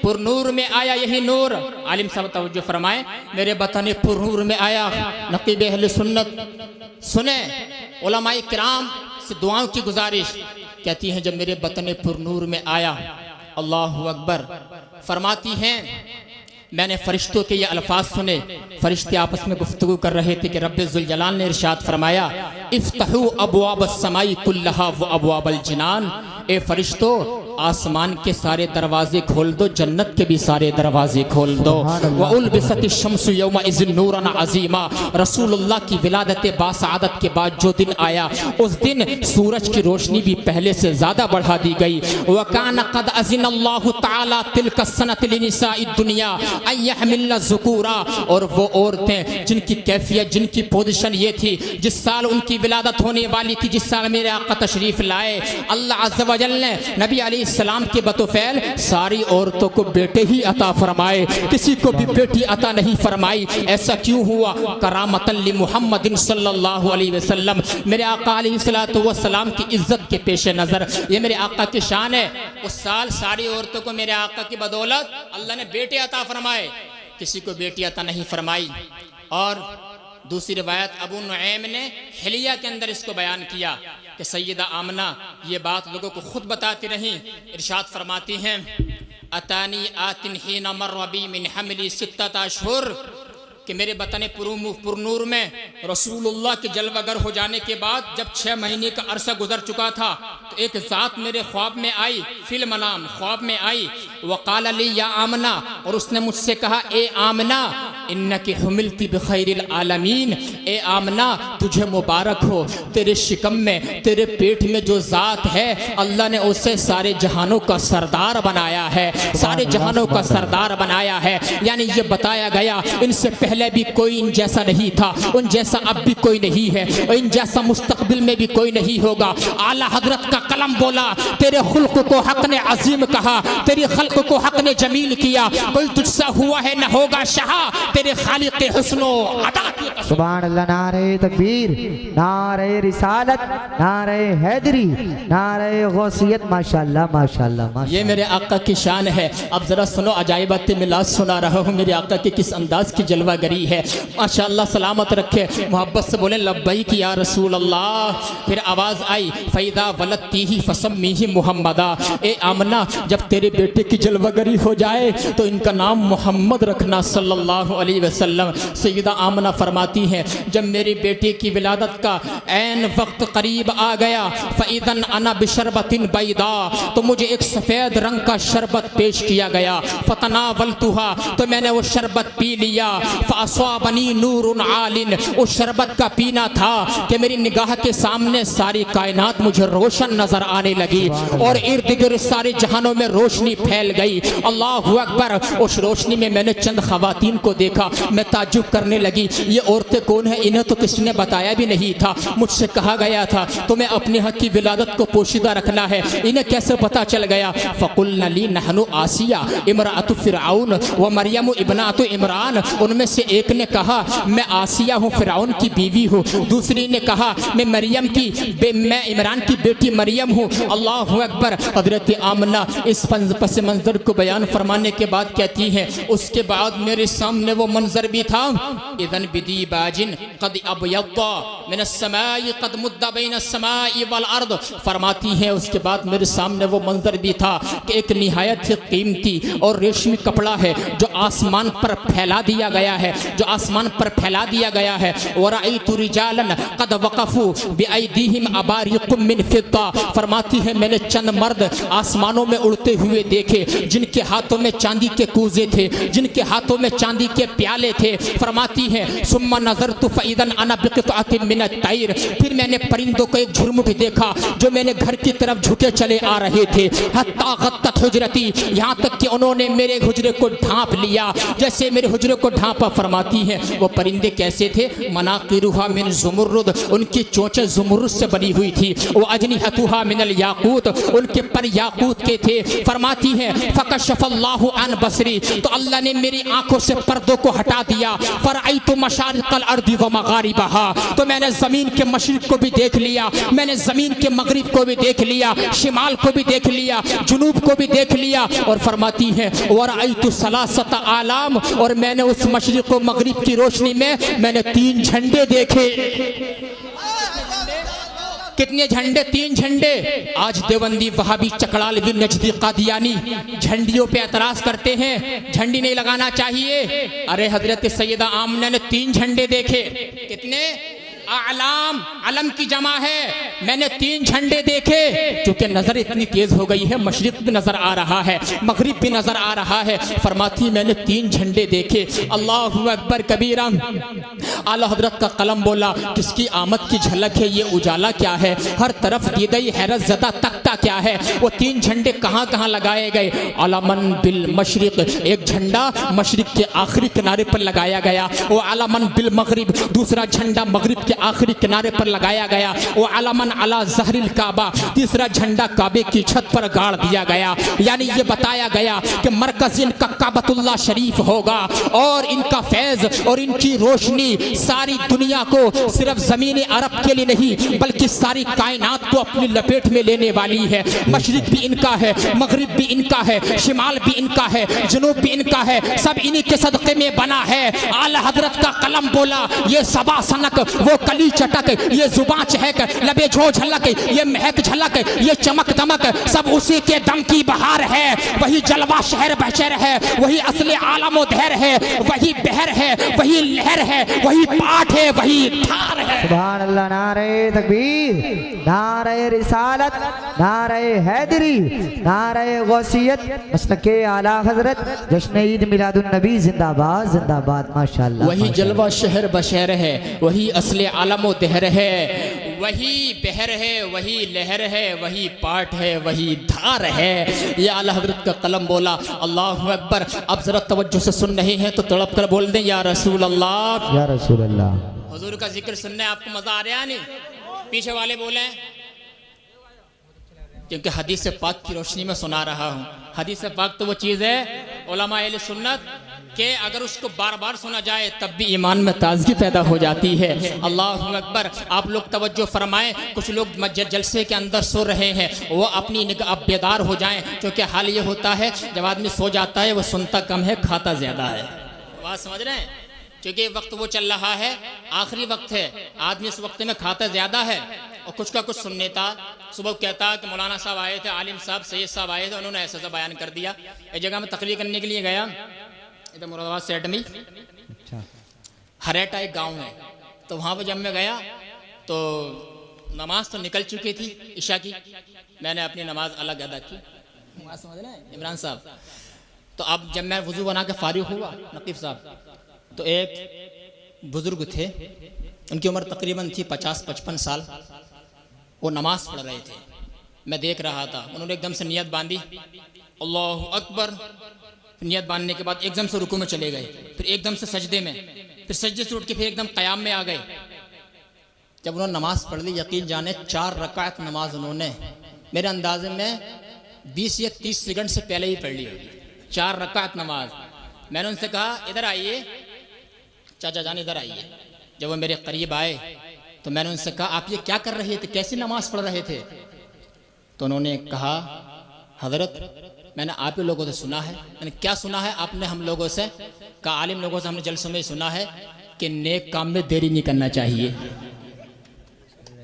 पुरनूर में आया, यही नूर, आलिम साहब तवज्जो फरमाएं, मेरे बतने पुरनूर में आया। नकीब अहले सुन्नत सुने, उलमाए किराम से दुआओं की गुजारिश, कहती हैं जब मेरे बतने पुरनूर में आया, अल्लाहु अकबर, फरमाती हैं मैंने फरिश्तों के ये अल्फाज सुने। फरिश्ते आपस में गुफ्तगू कर रहे थे कि रब्बे जुल जलाल ने इरशाद फरमाया, इफ्तहू अबवाब अस्समाई कुल्लहा व अबवाबल जिनान, ए फरिश्तों आसमान के सारे दरवाजे खोल दो, जन्नत के भी सारे दरवाजे खोल दो। व उलबिसति शम्सु यौमा इज़िन नूरन अज़ीमा, रसूलुल्लाह की विलादत बासआदत के बाद जो दिन आया, उस दिन सूरज की रोशनी भी पहले से ज़्यादा बढ़ा दी गई। व कान क़द अज़िनल्लाहु तआला तिल्का सनत लिनिसाइद दुनिया अयहमिलना ज़ुकूरा, और वो औरतें जिनकी कैफियत, जिनकी पोजीशन ये थी, जिस साल उनकी विलादत होने वाली थी, जिस साल मेरे आका तशरीफ़ लाए, अल्लाह अज़्ज़ व जल ने नबी अलैहिस्सलाम के बतौफैल सारी औरतों को बेटे ही अता फरमाए, किसी को भी बेटी अता नहीं फरमाई। ऐसा क्यों हुआ? करामतन लि मुहम्मदिन सल्लल्लाहु अलैहि वसल्लम, मेरे आका अलैहिस्सलातु वस्सलाम की इज्जत के पेश नज़र ये मेरे आका की शान है। उस साल सारी औरतों को मेरे आका की बदौलत अल्लाह ने बेटे अता फरमाए, किसी को बेटी अता नहीं फरमाई। और दूसरी रिवायत अबू नुऐम ने हिलिया के अंदर इसको बयान किया कि सैयदा आमना ये बात लोगों को खुद बताती रहीं। इरशाद फरमाती हैं, अतानी आतिन हीना मर्रबी मिन हमली सित्तत अशहुर, कि मेरे बतने पुरनूर में रसूलुल्लाह के जलवागर हो जाने के बाद जब 6 महीने का अरसा गुजर चुका था, तो एक ज़ात मेरे ख्वाब में आई, फिल मनाम ख्वाब में आई, वक़ाल अली या आमना, और उसने मुझसे कहा, ए आमना इन्नकी हुमिलती बिखैरिल आलमीन, ए आमना तुझे मुबारक हो, तेरे शिकम में, तेरे पेट में जो ज़ात है, अल्लाह ने उसे सारे जहानों का सरदार बनाया है, सारे जहानों का सरदार बनाया है। यानी ये बताया गया इनसे पहले भी कोई इन जैसा नहीं था, उन जैसा अब भी कोई नहीं है, और इन जैसा मुस्तकबिल में भी कोई नहीं होगा। आला हजरत का कलम बोला, तेरे खुल्क को हक ने अजीम कहा, तेरी खल्क को हक ने जमील किया, कोई तुझसा हुआ है न होगा शाह, तेरे खालिक हुस्नो अदा की कसम। सुभान अल्लाह। नारे तकबीर, नारे रिसालत, नारे हैदरी, नारे गौसियत। माशाअल्लाह माशाअल्लाह माशाअल्लाह। ये मेरे आका की शान है। अब जरा सुनो, अजाइबात मिलाद सुना रहा हूँ। मेरे आका की किस अंदाज की जलवागरी है, माशाअल्लाह। सलामत रखे, मोहब्बत से बोले लब्बैक या रसूल अल्लाह। फिर आवाज़ आई फ़ैदा वलदतीही फसम्मीही मुहम्मदा। ए आमना, जब तेरे बेटे की जलवागरी हो जाए तो इनका नाम मोहम्मद रखना सल्लल्लाहु अलैहि वसल्लम। सैयदा आमना फरमाती हैं, जब मेरी बेटी की विलादत का ऐन वक्त करीब आ गया, फ़इदन अना बिशरबतिन बैदा, तो मुझे एक सफ़ेद रंग का शरबत पेश किया गया। फ़तनावलतुहा, तो मैंने वो शरबत पी लिया। फ़अस्वाबनी नूरुन आलिन, उस शरबत का पीना था कि मेरी निगाह के सामने सारी कायनात मुझे रोशन नजर आने लगी और इर्द गिर्द सारे जहानों में रोशनी फैल गई। अल्लाहु अकबर। उस रोशनी में मैंने चंद खवातीन को देखा। मैं ताज्जुब करने लगी, ये औरतें कौन है? इन्हें तो किसी ने बताया भी नहीं था। मुझसे कहा गया था तुम्हें अपने हक की विलादत को पोशीदा रखना है, इन्हें कैसे पता चल गया? फ़कुल्ना ली नहनु आसिया इमरातु फिरऔन व मरियम इब्नातु इमरान। उनमें से एक ने कहा मैं आसिया हूँ, फिरऔन की बीवी हूँ। दूसरी ने कहा मैं मैं इमरान की बेटी मरियम हूँ। अल्लाहु अकबर। हज़रत आमना इस पस मंज़र को बयान फरमाने के बाद कहती हैं, उसके बाद मेरे सामने वो मंजर भी था। इज़न बिदी बाजिन कद अबयद्दा मिन अस्समाई कद मुद्दा बैन अस्समाई वल अर्द। फरमाती हैं उसके बाद मेरे सामने वो मंजर भी था कि एक निहायत ही कीमती और रेशमी कपड़ा है जो आसमान पर फैला दिया गया है, जो आसमान पर फैला दिया गया है। वरअयतु रिजालन कद वक़फ़ू बिअयदीहिम अबारिक़ुम मिन फिद्दा। फरमाती है मैंने चंद मर्द आसमानों में उड़ते हुए देखे जिनके हाथों में चांदी के कूजे थे, जिनके हाथों में चांदी के प्याले थे। फरमाती है सुम्मा नज़रतु फ़इज़न अना बिक़ित्अतिन मिन अत-तैर। फिर मैंने परिंदों को एक झुरमुट देखा जो मैंने घर की तरफ झुके चले आ रहे थे। हत्ता गत्तत हुजरती, यहाँ तक कि उन्होंने मेरे हुजरे को ढांप लिया जैसे मेरे हुजरे को ढांपा। फरमाती है वो परिंदे कैसे थे? मनाक़िरुहा मिन ज़ुमुर्रुद, उनकी चोंचें ज़ुमुर्रुद से बनी हुई थी। वो अजनिहतुहा मिनल याक़ूत, उनके पर याक़ूत के थे। फरमाती है फ़कशफ़ल्लाहु अन बसरी, तो अल्लाह ने मेरी आंखों से पर्दों को हटा दिया। फ़रअयतु मशारिक़ल अर्दि व मग़ारिबहा, तो मैंने ज़मीन के मशरिक़ को भी देख लिया, मैंने ज़मीन के मग़रिब को भी देख लिया, शिमाल को भी देख लिया, जुनूब को भी देख लिया। और फरमाती है वरअयतु सलासत आलाम, और मैंने उस मशरिक़ व मग़रिब की रोशनी में मैंने 3 झंडे देखे। कितने झंडे? 3 झंडे। आज देवबंदी वहाबी चकड़ालवी नजदी कादियानी झंडियों पे एतराज करते हैं, झंडी नहीं लगाना चाहिए। अरे हजरत सैयदा आमना ने 3 झंडे देखे। कितने? आलाम, अलम की जमा है। मैंने 3 झंडे देखे। क्योंकि नजर इतनी तेज हो गई है, मशरिक भी नजर आ रहा है, मगरिब भी नजर आ रहा है। फरमाती मैंने 3 झंडे देखे। अल्लाहु अकबर कबीरा। आला हजरत का कलम बोला किसकी आमद की झलक है, ये उजाला क्या है, हर तरफ दी गई हैरत ज़दा तख्ता क्या है। वो 3 झंडे कहाँ कहाँ लगाए गए? अलमन बिल मशरिक, एक झंडा मशरिक के आखिरी किनारे पर लगाया गया। वो अलमन बिल मगरिब, दूसरा झंडा मगरिब के आखिरी किनारे पर लगाया गया। वो अलमन अला ज़हरिल काबा, तीसरा झंडा काबे की छत पर गाड़ दिया गया। यानी ये बताया गया कि मरकज़ इनका काबतुल्लाह शरीफ होगा और इनका फैज़ और इनकी रोशनी सारी दुनिया को, सिर्फ ज़मीन अरब के लिए नहीं बल्कि सारी कायनात को अपनी लपेट में लेने वाली है। मशरिक भी इनका है, मगरिब भी इनका है, शिमाल भी इनका है, जनूब भी इनका है, सब इन्हीं के सदक़े में बना है। आला हजरत का कलम बोला ये सबा सनक, वो कली चटक, ये जुबां चहक, लबे झो झलक, ये महक झलक, ये चमक दमक, सब उसी के दम की बहार है। वही जलवा शहर बहशर है, वही असले आलमो धैर है, वही बहर है, वही लहर है, वही पाठ है, वही धार है। सुभान अल्लाह। नारे तकबीर, नारे रिसालत, नारे हैदरी, नारे गौसियत, मसलके आला हजरत, जश्न ईद मिलादुन नबी जिंदाबाद जिंदाबाद। माशाअल्लाह। वही जलवा शहर बशहर है, वही असले आलमो दहर है, वही बहर है, वही लहर है, वही पाठ है, वही धार है। ये आला हजरत का कलम बोला। अल्लाहु अकबर। अब जरा तवज्जो से सुन रहे हैं तो तड़प कर बोल दें या रसूल अल्लाह, या रसूल अल्लाह। हुजूर का जिक्र सुनने आपको मजा आ रहा है नहीं? पीछे वाले बोले, क्योंकि हदीस पाक की रोशनी में सुना रहा हूँ। हदीस पाक तो वो चीज़ है उलमा अहले सुन्नत कि अगर उसको बार बार सुना जाए तब भी ईमान में ताजगी पैदा हो जाती है। अल्लाहु अकबर। आप लोग तवज्जो फरमाएं, कुछ लोग जलसे के अंदर सो रहे हैं, वो अपनी निगाह बेदार हो जाएं, क्योंकि हाल ये होता है जब आदमी सो जाता है वो सुनता कम है खाता ज़्यादा है। बात समझ रहे हैं? क्योंकि वक्त वो चल रहा है, आखिरी वक्त है, आदमी इस वक्त में खाता ज़्यादा है और कुछ का कुछ सुनने था। सुबह कहता कि मौलाना साहब आए थे, आलिम साहब, सैयद साहब आए थे, उन्होंने ऐसा ऐसा बयान कर दिया। एक जगह में तकरीर करने के लिए गया, इधर मुरादाबाद सेट में हरेटा एक गांव है, तो वहाँ पर जब मैं गया तो नमाज तो निकल चुकी थी ईशा की, मैंने अपनी नमाज अलग अदा की। समझ रहे हैं इमरान साहब? तो अब जब मैं वज़ू बना के फारिग हुआ नकीब साहब, तो एक बुज़ुर्ग थे, उनकी उम्र तकरीबन थी 50-55 साल, वो नमाज पढ़ रहे थे, मैं देख रहा था। उन्होंने एकदम से नियत बांधी, अल्लाहु अकबर। नियत बांधने के बाद एकदम से रुकू में चले गए, फिर एकदम से सजदे में, फिर सजदे से उठ के फिर एकदम क़याम में आ गए। जब उन्होंने नमाज पढ़ ली, यकीन जाने 4 रकात नमाज उन्होंने मेरे अंदाजे में 20 या 30 सेकंड से पहले ही पढ़ ली होगी। 4 रकात नमाज। मैंने उनसे कहा इधर आइए चाचा जान, इधर आइए। जब वो मेरे करीब आए तो मैंने उनसे कहा आप ये क्या कर रहे थे, कैसी नमाज पढ़ रहे थे? तो उन्होंने कहा हजरत मैंने आप ही लोगों से सुना है। मैंने क्या सुना है आपने हम लोगों से? कहा आलिम लोगों से हमने जलसों में सुना है कि नेक काम में देरी नहीं करना चाहिए,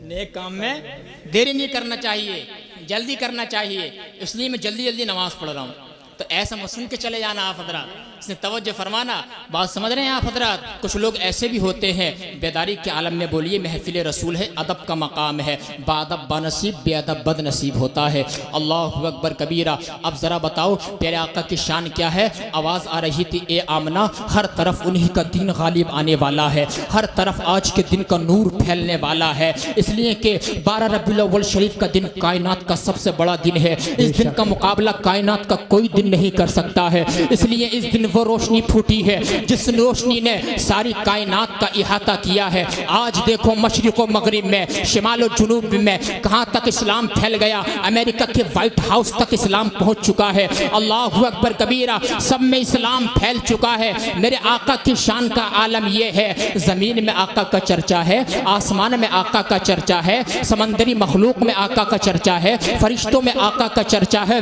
नेक काम में देरी नहीं करना चाहिए, जल्दी करना चाहिए, इसलिए मैं जल्दी जल्दी नमाज पढ़ रहा हूँ। तो ऐसा मत सुन के चले जाना आप हजरात, इसने तवज्जो फरमाना। बात समझ रहे हैं आप हजरात? कुछ लोग ऐसे भी होते हैं, बेदारी के आलम में बोलिए महफिल रसूल है, अदब का मकाम है, बादब बानसीब बेअदब बदनसीब होता है। अल्लाहु अकबर कबीरा। अब ज़रा बताओ प्यारे आका की शान क्या है? आवाज़ आ रही थी ए आमना, हर तरफ उन्हीं का दीन गालिब आने वाला है, हर तरफ आज के दिन का नूर फैलने वाला है, इसलिए कि 12 रबीउल अव्वल शरीफ का दिन कायनात का सबसे बड़ा दिन है। इस दिन का मुकाबला कायनात का कोई दिन नहीं कर सकता है, इसलिए इस दिन वो रोशनी फूटी है जिस रोशनी ने सारी कायनात का इहाता किया है। आज देखो मशरिक़ व मगरिब में, शिमाल व जुनूब में कहाँ तक इस्लाम फैल गया, अमेरिका के व्हाइट हाउस तक इस्लाम पहुँच चुका है। अल्लाहु अकबर कबीरा। सब में इस्लाम फैल चुका है। मेरे आका की शान का आलम यह है, ज़मीन में आका का चर्चा है, आसमान में आका का चर्चा है, समंदरी मखलूक में आका का चर्चा है, फरिश्तों में आका का चर्चा है।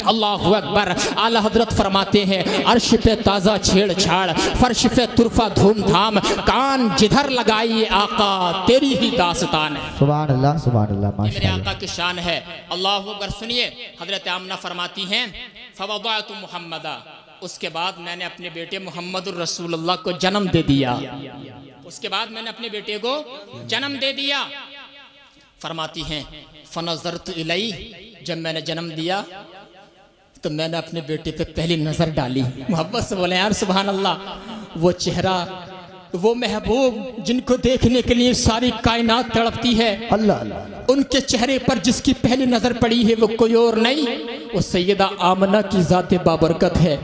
अल्लाहु अकबर। आला हजरत फरमाते हैं अर्श पे ताज़ा छेड़छाड़, फर्श पे तुरफा धूमधाम, कान जिधर लगाइए आका तेरी ही दास्तान है। सुभान अल्लाह सुभान अल्लाह। मेरे आका की शान है। अल्लाहु अकबर। सुनिए हजरत आमना फरमाती हैं फवदातु मुहम्मदा, उसके बाद मैंने अपने बेटे मोहम्मदुर रसूलुल्लाह को जन्म दे दिया। उसके बाद मैंने अपने बेटे को जन्म दे दिया। फरमाती हैं फनज़रतु इलैहि, जब मैंने जन्म दिया तो मैंने अपने बेटे पे पहली नजर डाली। मोहब्बत से बोले यार सुभान अल्लाह। वो चेहरा, वो महबूब जिनको देखने के लिए सारी कायनात तड़पती है, अल्लाह अल्लाह, उनके चेहरे पर जिसकी पहली नजर पड़ी है वो कोई और नहीं, वो सैयदा आमना की ज़ात बाबरकत है।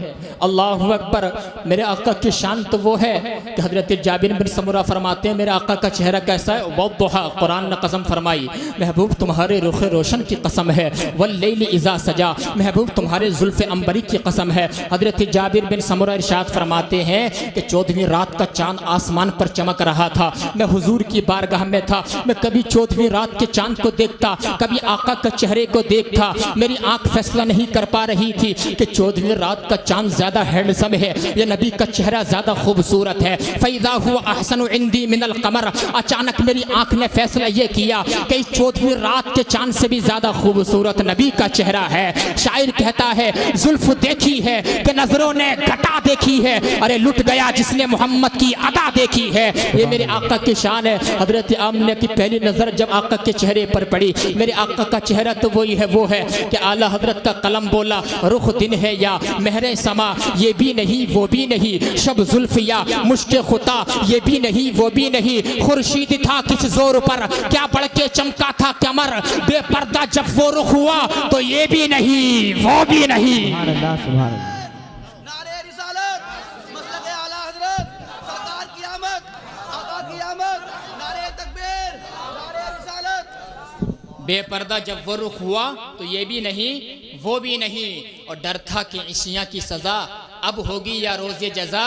अल्लाहु अकबर। मेरे आका की शान तो वो है कि हजरत जाबिर बिन समुरा फरमाते हैं मेरे आका का चेहरा कैसा है? वद्दुहा, कुरान ने कसम फरमाई महबूब तुम्हारे रुख रोशन की कसम है, वल्लैलि इज़ा सजा, महबूब तुम्हारे जुल्फ़े अंबरी की कसम है। हजरत जाबिर बिन समुरा इरशाद फरमाते हैं कि 14वीं रात का चांद आसमान पर चमक रहा था, मैं हुजूर की बारगाह में था, मैं कभी 14वीं रात के चांद को देखता, कभी आका के चेहरे को देखता, मेरी आंख फैसला नहीं कर पा रही थी कि 14वीं रात का चांद ज्यादा हैंडसम है या नबी का चेहरा ज्यादा खूबसूरत है। फैज़ा हुआ अहसनु इंदी मिनल कमर, अचानक मेरी आंख ने फैसला ये किया कि 14वीं रात के चांद से भी ज्यादा खूबसूरत नबी का चेहरा है। शायर कहता है जुल्फ देखी है कि नजरों ने घटा देखी है, अरे लुट गया जिसने मोहम्मद की अदा देखी है। ये मेरे आका की शान है। हजरत आमना की पहली नजर जब आका के चेहरे पर पड़ी, मेरे आका का चेहरा तो वही है वो है कि आला हजरत का कलम बोला रुख दिन है या महरे समा, ये भी नहीं वो भी नहीं, शब जुल्फ या मुश्के खुता, ये भी नहीं वो भी नहीं, खुर्शीद था किस जोर पर, क्या बढ़ के चमका था कमर, बेपर्दा जब वो रुख हुआ तो ये भी नहीं वो भी नहीं। सुभान अल्लाह सुभान अल्लाह। नारे रिसालत, मसलक आला हजरत, सरकार की आमद, आका की आमद, नारे तकबीर, नारे रिसालत। बेपर्दा जब वो रुख हुआ तो ये भी नहीं वो भी नहीं, और डर था कि ईशिया की सजा अब होगी या रोज़े जज़ा,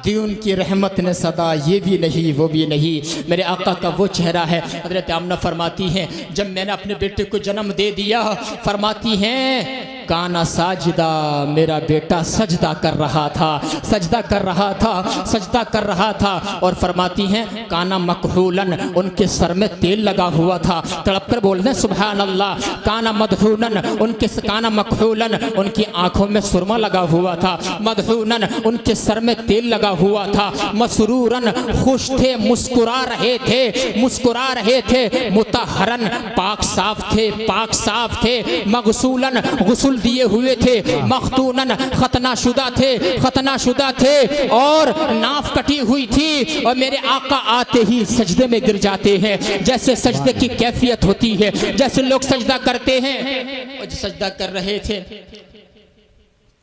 दी उनकी रहमत ने सदा, ये भी नहीं वो भी नहीं। मेरे आका का वो चेहरा है। हज़रत आमना फरमाती हैं जब मैंने अपने बेटे को जन्म दे दिया, फरमाती हैं काना साजिदा, मेरा बेटा सजदा कर रहा था, सजदा कर रहा था, सजदा कर रहा था। और फरमाती हैं काना मकहूलन, उनके सर में तेल लगा हुआ था। तड़प कर बोल दें सुभान अल्लाह। काना मदहूनन, उनके काना मकहूलन, उनकी आंखों में सुरमा लगा हुआ था। मदहूनन, उनके सर में तेल लगा हुआ था। मसरूरन, खुश थे, मुस्कुरा रहे थे, मुस्कुरा रहे थे। मुतहरन, पाक साफ थे, पाक साफ थे। मगसूलन, गुस्ल दिए हुए थे। मखतूनन, खतनाशुदा थे, खतनाशुदा थे। और नाफ कटी हुई थी। और मेरे आका आते ही सजदे में गिर जाते हैं। जैसे सजदे की कैफियत होती है, जैसे लोग सजदा करते हैं, और सजदा कर रहे थे।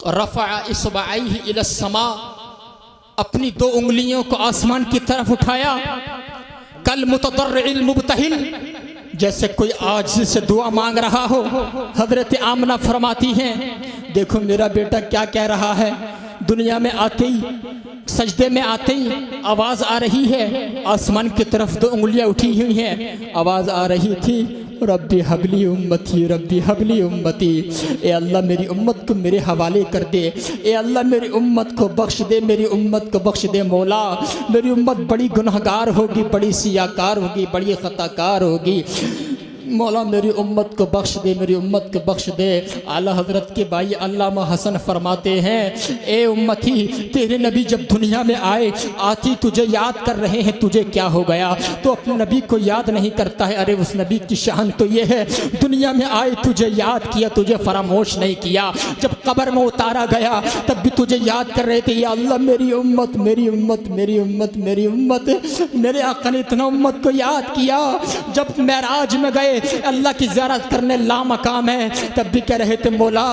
रफ़ा इस्बाइही इला समा, अपनी 2 उंगलियों को आसमान की तरफ उठाया। कल मुतदर्रिल मुबतहिल, जैसे कोई आज से दुआ मांग रहा हो। हजरत आमना फरमाती हैं देखो मेरा बेटा क्या कह रहा है। दुनिया में आते ही, सजदे में आते ही आवाज़ आ रही है। आसमान की तरफ 2 उंगलियां उठी हुई हैं। आवाज़ आ रही थी रब्बी हबली उम्मती, रब्बी हबली उम्मती। ए अल्लाह मेरी उम्मत को मेरे हवाले कर दे। ए अल्लाह मेरी उम्मत को बख्श दे, मेरी उम्मत को बख्श दे मौला। मेरी उम्मत बड़ी गुनहगार होगी, बड़ी सियाकार होगी, बड़ी ख़ताकार होगी। मौला मेरी उम्मत को बख्श दे, मेरी उम्मत को बख्श दे। आला हजरत के भाई अल्लामा हसन फरमाते हैं ए उम्मती, तेरे नबी जब दुनिया में आए, आती तुझे याद कर रहे हैं, तुझे क्या हो गया? तो अपने नबी को याद नहीं करता है। अरे उस नबी की शान तो ये है, दुनिया में आए तुझे याद किया, तुझे फरामोश नहीं किया। जब कब्र में उतारा गया तब भी तुझे याद कर रहे थे। या अल्लाह मेरी उम्मत, मेरी उम्मत, मेरी उम्मत, मेरी उम्मत। मेरे आका ने इतना उम्मत को याद किया। जब मेराज में गए, अल्लाह की ज़ियारत करने लामकाम है, तब भी कह रहे थे मौला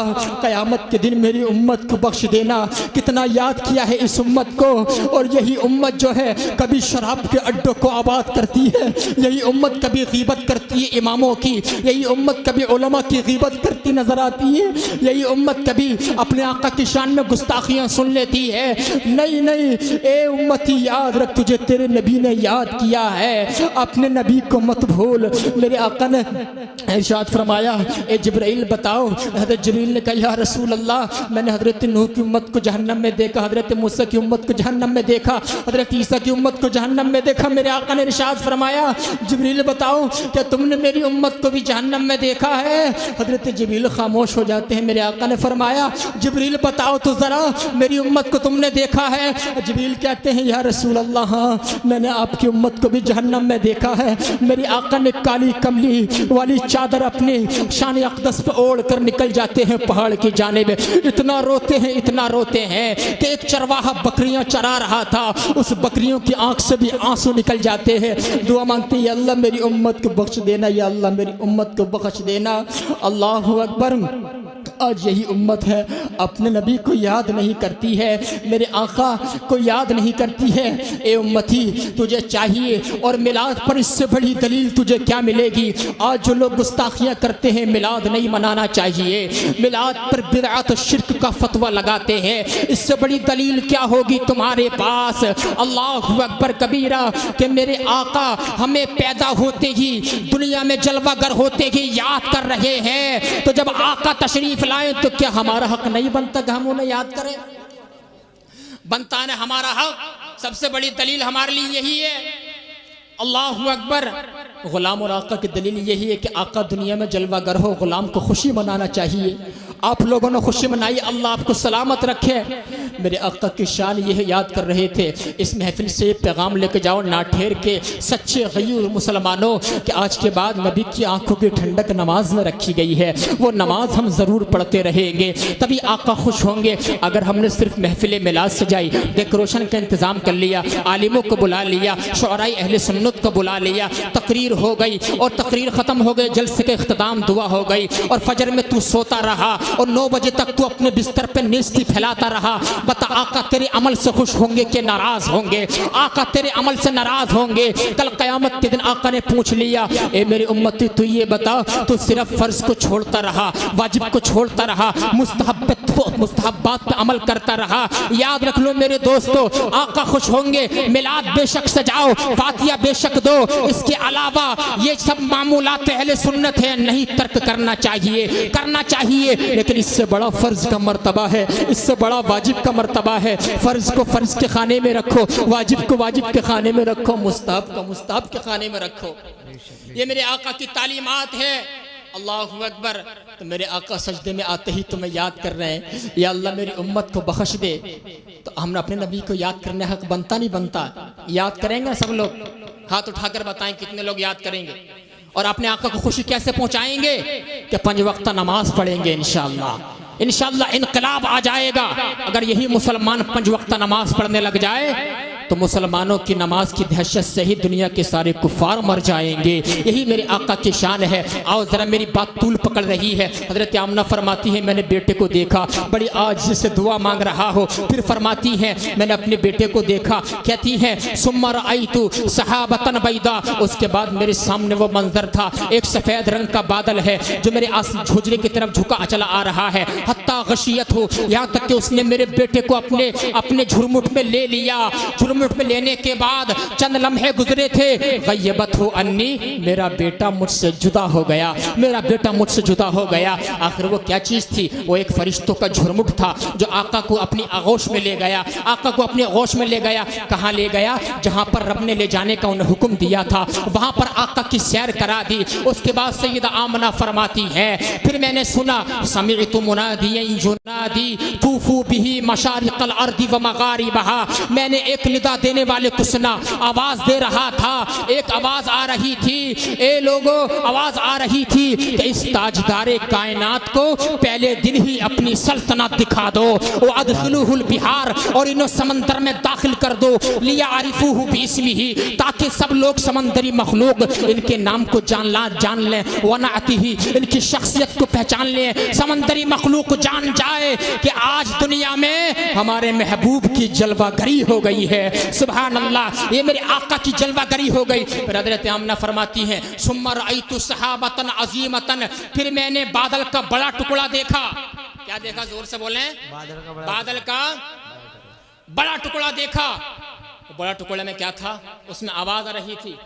क़यामत के दिन मेरी उम्मत को बख्श देना। कितना याद किया है इस उम्मत को। और यही उम्मत जो है कभी शराब के अड्डों को आबाद करती है, यही उम्मत कभी ग़ीबत करती है इमामों की, यही उम्मत कभी उलमा की ग़ीबत करती नज़र आती है, यही उम्मत कभी अपने आका की शान में गुस्ताखियाँ सुन लेती है। नहीं नहीं, ए उम्मती याद रख, तुझे तेरे नबी ने याद किया है, अपने नबी को मत भूल। मेरे आका ने इरशाद फरमाया ए जिब्राइल बताओ। हज़रत जिब्रील ने कहा या रसूल अल्लाह, मैंने हज़रत नूह की उम्मत को जहन्नम में देखा, हज़रत मूसा की उम्मत को जहन्नम में देखा, हज़रत ईसा की उम्मत को जहन्नम में देखा। मेरे आका ने इरशाद फरमाया जिब्रील बताओ क्या तुमने मेरी उम्मत को भी जहन्नम में देखा है? हज़रत जिब्रील खामोश हो जाते हैं। मेरे आका ने फरमाया जिब्रील बताओ तो ज़रा मेरी उम्मत को तुमने देखा है? जिब्रील कहते हैं या रसूल अल्लाह हाँ, मैंने आपकी उम्मत को भी जहन्नम में देखा है। मेरे आका ने काली कमली वाली चादर अपने शान अक़दस पर ओढ़ कर निकल जाते हैं पहाड़ की जानिब। इतना रोते हैं, इतना रोते हैं कि एक चरवाहा बकरियां चरा रहा था, उस बकरियों की आंख से भी आंसू निकल जाते हैं। दुआ मांगते हैं या अल्लाह मेरी उम्मत को बख्श देना, या अल्लाह मेरी उम्मत को बख्श देना। अल्लाहु अकबर। आज यही उम्मत है अपने नबी को याद नहीं करती है, मेरे आका को याद नहीं करती है। ए उम्मती तुझे चाहिए, और मिलाद पर इससे बड़ी दलील तुझे क्या मिलेगी? आज जो लोग गुस्ताखियाँ करते हैं, मिलाद नहीं मनाना चाहिए, मिलाद पर बिदअत शिर्क का फतवा लगाते हैं, इससे बड़ी दलील क्या होगी तुम्हारे पास? अल्लाहु अकबर कबीरा कि मेरे आका हमें पैदा होते ही, दुनिया में जलवागर होते ही याद कर रहे हैं। तो जब आका तशरीफ लाए तो क्या हमारा हक नहीं बनता कि हम उन्हें याद करें? बनता है हमारा हक। सबसे बड़ी दलील हमारे लिए यही है। अल्लाहु अकबर। गुलाम और आका की दलील यही है कि आका दुनिया में जलवागर हो, गुलाम को खुशी मनाना चाहिए। आप लोगों ने खुशी मनाई, अल्लाह आपको सलामत रखे। मेरे आका की शान यह याद कर रहे थे। इस महफिल से पैगाम लेके जाओ ना ठहर के सच्चे गयूर मुसलमानों कि आज के बाद नबी की आंखों की ठंडक नमाज में रखी गई है। वो नमाज हम ज़रूर पढ़ते रहेंगे, तभी आका खुश होंगे। अगर हमने सिर्फ महफिल मिलाद सजाई, डेकोरेशन का इंतज़ाम कर लिया, आलिमों को बुला लिया, शुअराए अहले सुन्नत को बुला लिया, तकरीर हो गई और तकरीर ख़त्म हो गई, जलसे के इख्तिताम दुआ हो गई, और फजर में तू सोता रहा, और 9 बजे तक तू अपने बिस्तर पे नेस्ती फैलाता रहा। बता आका तेरे अमल से खुश होंगे कि नाराज होंगे? आका तेरे अमल से नाराज होंगे। कल क़यामत के दिन आका ने पूछ लिया, ए मेरी उम्मती तू ये बता, तू सिर्फ फर्ज को छोड़ता रहा, वाजिब को छोड़ता रहा, मुस्तहब्बात पे अमल करता रहा। याद रख लो मेरे दोस्तों, आका खुश होंगे। मिलाद बेशक सजाओ, फातिया बेशक दो, इसके अलावा ये सब मामूलात अहले सुन्नत है, नहीं तर्क करना चाहिए। लेकिन इससे बड़ा फर्ज का मर्तबा है, इससे बड़ा वाजिब का मर्तबा है। फर्ज को फर्ज के खाने में रखो, वाजिब को वाजिब के खाने में रखो, मुस्तहब को मुस्तहब के खाने में रखो। ये मेरे आका की तालीमात है। अल्लाहु अकबर। तो मेरे आका सजदे में आते ही तुम्हें याद कर रहे हैं, या अल्लाह मेरी उम्मत को बख्श दे। तो हम अपने नबी को याद करने हक बनता नहीं बनता? याद करेंगे सब लोग? हाथ उठाकर बताएं कितने लोग याद करेंगे। और अपने आका को खुशी कैसे पहुंचाएंगे? कि 5 वक्त नमाज पढ़ेंगे इंशाअल्लाह इनकलाब आ जाएगा। अगर यही मुसलमान 5 वक्त नमाज पढ़ने लग जाए तो मुसलमानों की नमाज की दहशत से ही दुनिया के सारे कुफार मर जाएंगे। यही मेरे आका की शान है। आओ जरा, मेरी बात तूल पकड़ रही है। हजरत आमना फरमाती है, मैंने बेटे को देखा, बड़ी आजिज़ से दुआ मांग रहा हो। फिर फरमाती है, मैंने अपने बेटे को देखा। कहती है, सुम्मा रअयतु सहाबतन बैदा। उसके बाद मेरे सामने वो मंजर था, एक सफ़ेद रंग का बादल है जो मेरे झुजरे की तरफ झुका चला आ रहा है। हत्ता गशियत हो, यहाँ तक कि उसने मेरे बेटे को अपने झुरमुट में ले लिया। झुरमुट में लेने के बाद चंद लम्हे गुजरे थे, गय्यबत हो अन्नी, मेरा बेटा मुझसे जुदा हो गया, मेरा बेटा मुझसे जुदा हो गया। आखिर वो क्या चीज़ थी? वो एक फरिश्तों का झुरमुट था जो आका को अपनी आगोश में ले गया। आका को अपने आगोश में ले गया। कहाँ ले गया? जहाँ पर रब ने ले जाने का उन्हें हुक्म दिया था, वहाँ पर आका की सैर करा दी। उसके बाद सैयदा आमना फरमाती है, फिर मैंने सुना, समिअतु मुनादियन युनादी तूफू बिही मशारिक़ल अर्दि व मगारिबहा। मैंने एक निदा देने वाले को सुना, आवाज दे रहा था, एक आवाज आ रही थी, ए लोगों, आवाज आ रही थी कि इस ताजदारे कायनात को पहले दिन ही अपनी सल्तनत दिखा दो। वो अदखिलुहुल बिहार, और इन्हें समंदर में दाखिल कर दो, लिया आरिफुहु बिस्मिही, ताकि सब लोग समंदरी मखलूक इनके नाम को जान लें, वनाअतिही, इनकी शख्सियत को पहचान लें। समंदरी मखलूक जान जाए कि आज दुनिया में हमारे महबूब की जलवागरी हो गई है। सुभान अल्लाह, ये मेरे आका की जलवागरी हो गई। फिर हज़रत आमना फरमाती हैं, सुम्मा रअयतु सहाबतन अज़ीमतन, फिर मैंने बादल का बड़ा टुकड़ा देखा। क्या देखा? जोर से बोलें। बादल का बड़ा टुकड़ा देखा। बड़ा टुकड़े में क्या था? उसमें आवाज आ रही थी।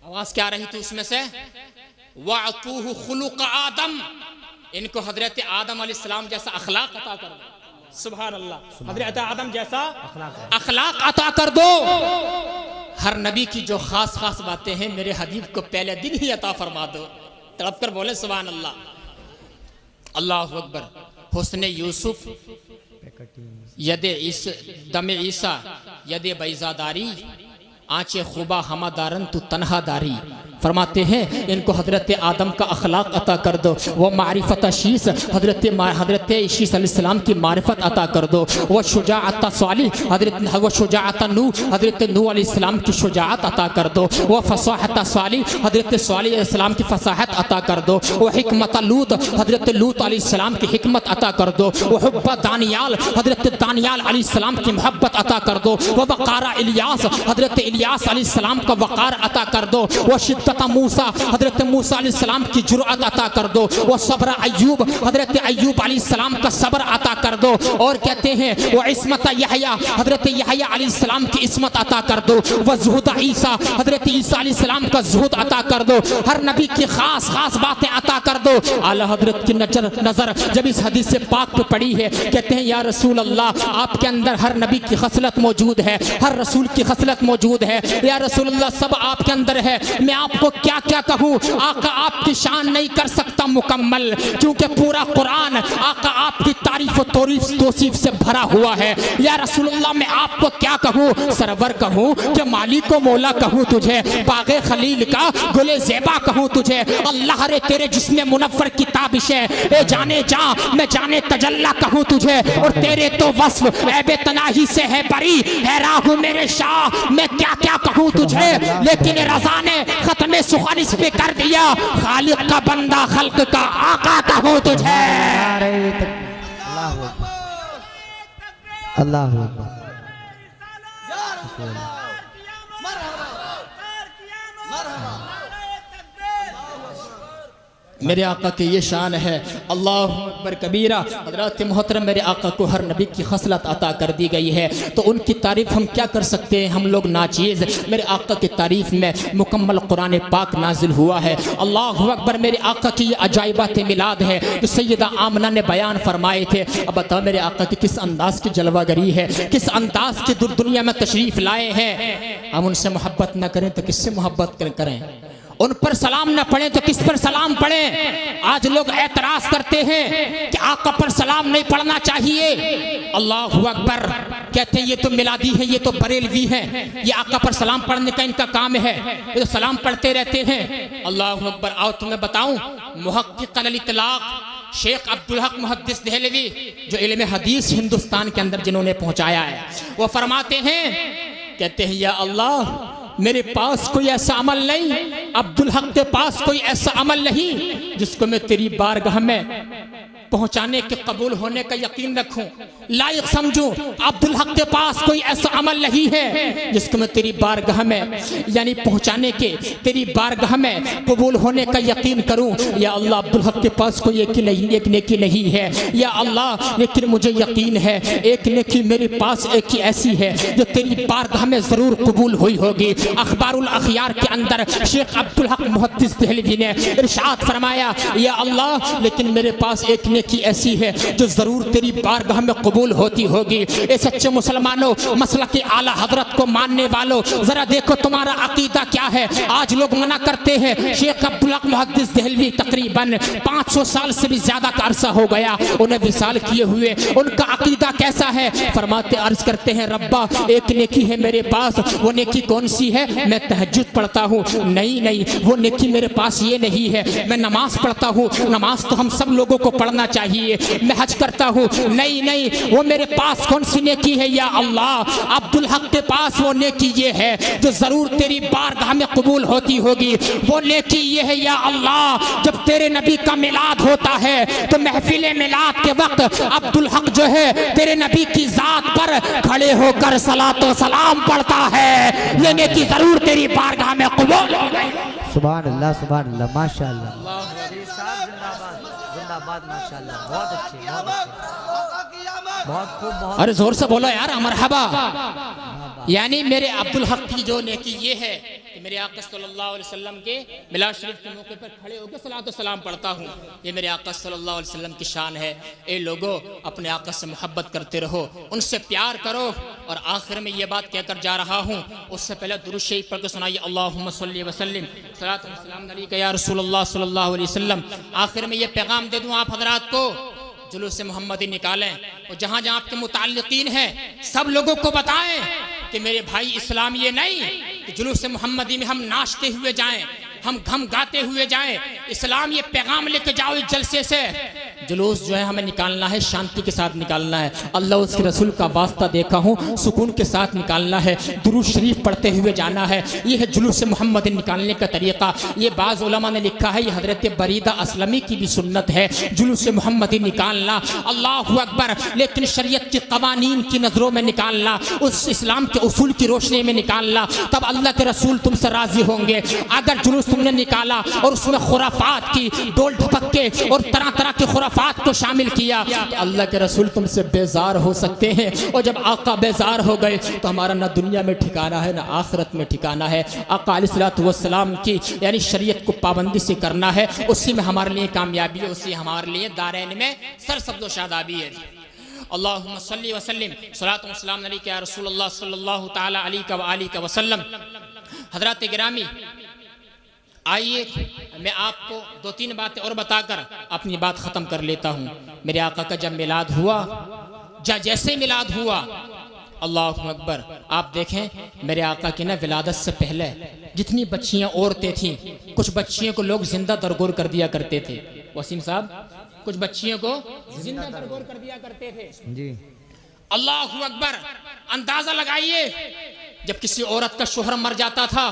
आवाज क्या आ रही थी उसमें से? वअतूहु खुलुक़ आदम, इनको हजरत आदम अलैहिस्सलाम जैसा अखलाक अता कर दो। सुभान अल्लाह, हजरत आदम जैसा अखलाक अता कर दो। हर नबी की जो खास खास बातें हैं मेरे हबीब को पहले दिन ही अता फरमा दो। तड़प कर बोले सुभान अल्लाह, अल्लाहु अकबर। हुस्न यूसुफ, यदे दमे ईसा, यदे बैजादारी, आंचे खुबा हमादारन तू तन्हादारी। फरमाते हैं इनको हजरत आदम का अखलाक अता कर दो, वो मारिफत शीस, हजरत शीस अलैहिस्सलाम की मारिफत अता कर दो। वह शुजाअत सालिह, वह शुजाअत नूह, हजरत नूह अलैहिस्सलाम की शुजाअत अता कर दो। वह फसाहत सालिह, हजरत सालिह अलैहिस्सलाम की फसाहत अता कर दो। वह हिकमत लूत, हजरत लूत अलैहिस्सलाम की हिकमत अता कर दो। वह हुब्ब दानियाल, हजरत दानियाल अलैहिस्सलाम की मोहब्बत अता कर दो। वह वक़ार इलियास, हजरत इलियास अलैहिस्सलाम का वक़ार अता कर दो। वह शिद्दत मूसा, हजरत मूसा अलैहिस्सलाम की जुर्अत अता कर दो। वह सब्र अय्यूब, हजरत अय्यूब अलैहिस्सलाम का सब्र अता कर दो। और कहते हैं वह इस्मत यहया, हजरत यहया अलैहिस्सलाम की इस्मत अता कर दो। वह ज़ुहद ईसा, हजरत ईसा अलैहिस्सलाम का ज़ुहद अता कर दो। हर नबी की खास खास बातें अता कर दो। आला हजरत की नजर जब इस हदीस से पाक पे पड़ी है, कहते हैं या रसूल अल्लाह, आपके अंदर हर नबी की खसलत मौजूद है, हर रसूल की खसलत मौजूद है। या रसूल अल्लाह, सब आपके अंदर है, मैं आपको क्या क्या कहूँ? आका आपकी शान नहीं कर सकता मुकम्मल, क्योंकि पूरा कुरान आका आपकी तारीफ और तौसीफ से भरा हुआ है। या रसूलुल्लाह, मैं आपको क्या क्या कहूँ सरवर कहूँ कि मालिक को मौला कहूँ तुझे, बागे खलील का गुले ज़ेबा कहूँ तुझे। अल्लाह रे तेरे जिस्म मुनव्वर की ताबिश है, ए जाने जा मैं जाने तजल्ला कहूँ तुझे। और तेरे तो वस्फ ऐबे तनाही से है बरी, हैरान हूँ मेरे शाह मैं क्या क्या कहूँ तुझे। लेकिन रज़ा ने खत्म सुखन इस पे कर दिया, खालिक का बंदा खल्क का आका कहूँ तुझे। अल्लाह मेरे आका की ये शान है। अल्लाह अकबर कबीरा। हज़रात मोहतरम मेरे आका को हर नबी की खसलत अता कर दी गई है, तो उनकी तारीफ़ हम क्या कर सकते हैं, हम लोग नाचीज़। मेरे आका की तारीफ़ में मुकम्मल कुरान पाक नाजिल हुआ है। अल्लाह अकबर। मेरे आका की ये अजाइबात मिलाद है जो सैयदा आमना ने बयान फरमाए थे। अब बताओ मेरे आका की किस अंदाज की जलवागरी है, किस अंदाज की दुनिया में तशरीफ़ लाए हैं। हम उनसे मोहब्बत न करें तो किससे मोहब्बत करें, उन पर सलाम न पढ़े तो किस पर सलाम पढ़ें। आज लोग एतराज करते हैं कि आका पर सलाम नहीं पढ़ना चाहिए। अल्लाह अकबर। कहते हैं ये तो मिलादी है, ये तो बरेलवी है, ये आका पर सलाम पढ़ने का इनका काम है, ये तो सलाम पढ़ते रहते हैं। अल्लाह अकबर। आओ तुम्हें बताऊं, मुहक्किक अल इतलाक शेख अब्दुल हक मुहद्दिस देहलवी जो इल्म हदीस हिंदुस्तान के अंदर जिन्होंने पहुंचाया है, वो फरमाते हैं, कहते हैं या अल्लाह मेरे पास कोई ऐसा अमल नहीं, अब्दुल हक के पास कोई ऐसा अमल नहीं जिसको मैं तेरी बारगाह में पहुंचाने के कबूल होने का यकीन रखूं, लायक समझूं। अब्दुल हक के पास कोई ऐसा अमल नहीं है जिसको मैं तेरी बारगाह में यानी पहुंचाने के तेरी बारगाह में कबूल होने का यकीन करूं। या अल्लाह अब्दुल हक के पास कोई एक नेकी नहीं है या अल्लाह, लेकिन मुझे यकीन है एक नेकी मेरे पास एक ही ऐसी है जो तेरी बारगाह में जरूर कबूल हुई होगी। अखबारुल अखयार के अंदर शेख अब्दुल हक मुहद्दिस देहलवी ने इरशाद फरमाया, या अल्लाह लेकिन मेरे पास एक की ऐसी है जो जरूर तेरी बारगाह में कबूल होती होगी। ए सच्चे मुसलमानों, मसला के आला हजरत को मानने वालों, जरा देखो तुम्हारा अकीदा क्या है। आज लोग मना करते हैं। शेख अब्दुल हक मुहद्दिस देहलवी तकरीबन 500 साल से भी ज्यादा का अरसा हो गया उन्हें विसाल किए हुए। उनका अकीदा कैसा है, फरमाते अर्ज करते हैं, रब्बा एक नेकी है मेरे पास, वो नेकी कौन सी है, मैं तहज्जुद पढ़ता हूँ। नहीं, वो नेकी मेरे पास ये नहीं है, मैं नमाज पढ़ता हूँ। नमाज तो हम सब लोगों को पढ़ना चाहिए। मैं हज करता हूँ। नहीं, वो मेरे पास कौन सी नेकी है, या अल्लाह अब्दुल हक के पास वो नेकी ये है जो जरूर तेरी बारगाह में कबूल होती होगी। वो नेकी ये है या अल्लाह, जब तेरे नबी का मिलाद होता है तो महफिल मिलाद के वक्त अब्दुल हक जो है तेरे नबी की जात पर खड़े होकर सलातो सलाम पढ़ता है। ये नेकी जरूर तेरी बारगाह में कबूल होगी। सुभान अल्लाह माशाअल्लाह। जिंदाबाद माशाअल्लाह। बहुत अच्छे, बहुत खूब, बहुत। अरे जोर से बोलो यार, मरहबा। यानी मेरे अब्दुल हक की जो नेकी ये है कि मेरे आका सल्लल्लाहु अलैहि वसल्लम के मिलाद शरीफ के मौके पर खड़े होकर सलात व सलाम पढ़ता हूँ। ये मेरे आका सल्लल्लाहु अलैहि वसल्लम की शान है। ए लोगों, अपने आका से मोहब्बत करते रहो, उनसे प्यार करो। और आखिर में ये बात कहकर जा रहा हूँ, उससे पहले दुरूद शरीफ पढ़ के सुनाइए, अल्लाहुम्मा सल्ली व सल्लिम सलात व सलाम अलैका या रसूलल्लाह सल्लल्लाहु अलैहि वसल्लम। आखिर में ये पैगाम दे दूँ आप हजरात को, जुलूस मोहम्मदी निकालें और जहाँ जहाँ आपके मुताल्लिकीन हैं सब लोगों को बताएं कि मेरे भाई इस्लाम ये नहीं कि जुलूस मोहम्मदी में हम नाचते हुए जाएं, हम घम गाते हुए जाएं। इस्लाम ये पैगाम लेके जाओ इस जलसे से, जुलूस जो है हमें निकालना है, शांति के साथ निकालना है। अल्लाह उसके रसूल का वास्ता देखा हूँ, सुकून के साथ निकालना है, दुरूद शरीफ पढ़ते हुए जाना है। ये है जुलूस मोहम्मदी निकालने का तरीका। ये बाज़ उलमा ने लिखा है, ये हजरत बरीदा असलमी की भी सुन्नत है जुलूस मोहम्मदी निकालना। अल्लाह अकबर। लेकिन शरीयत के कवानीन की नज़रों में निकालना, उस इस्लाम के उसूल की रोशनी में निकालना, तब अल्लाह के रसूल तुमसे राजी होंगे। अगर जुलूस तुमने निकाला और उसमें खुराफात की डोल ढपक्के और तरह तरह के खुराफात को शामिल किया तो अल्लाह के रसूल तुमसे बेजार हो सकते हैं। और जब आका बेजार हो गए तो हमारा ना दुनिया में ठिकाना है ना आखिरत में ठिकाना है। आका अलैहिस्सलातु वस्सलाम की यानी शरीयत को पाबंदी से करना है, उसी में हमारे लिए कामयाबी है, उसी हमारे लिए दारैन में सरसब्ज़ व शादाबी है। अल्लाहुम्मा सल्ली व सल्लिम सलातो व सलाम अलैका या रसूलल्लाह सल्लल्लाहु तआला अलैहि वसल्लम। हज़रात गिरामी, आइए मैं आपको 2-3 बातें और बताकर अपनी बात ख़त्म कर लेता हूँ। मेरे आका का जब मिलाद हुआ, जैसे मिलाद हुआ अल्लाहु अकबर। आप देखें मेरे आका की ना विलादत से पहले जितनी बच्चियां औरतें थीं, कुछ बच्चियों को लोग जिंदा दरगोर कर दिया करते थे। वसीम साहब, कुछ बच्चियों को जिंदा दरगोर कर दिया करते थे जी। अल्लाहु अकबर। अंदाजा लगाइए, जब किसी औरत का शोहर मर जाता था,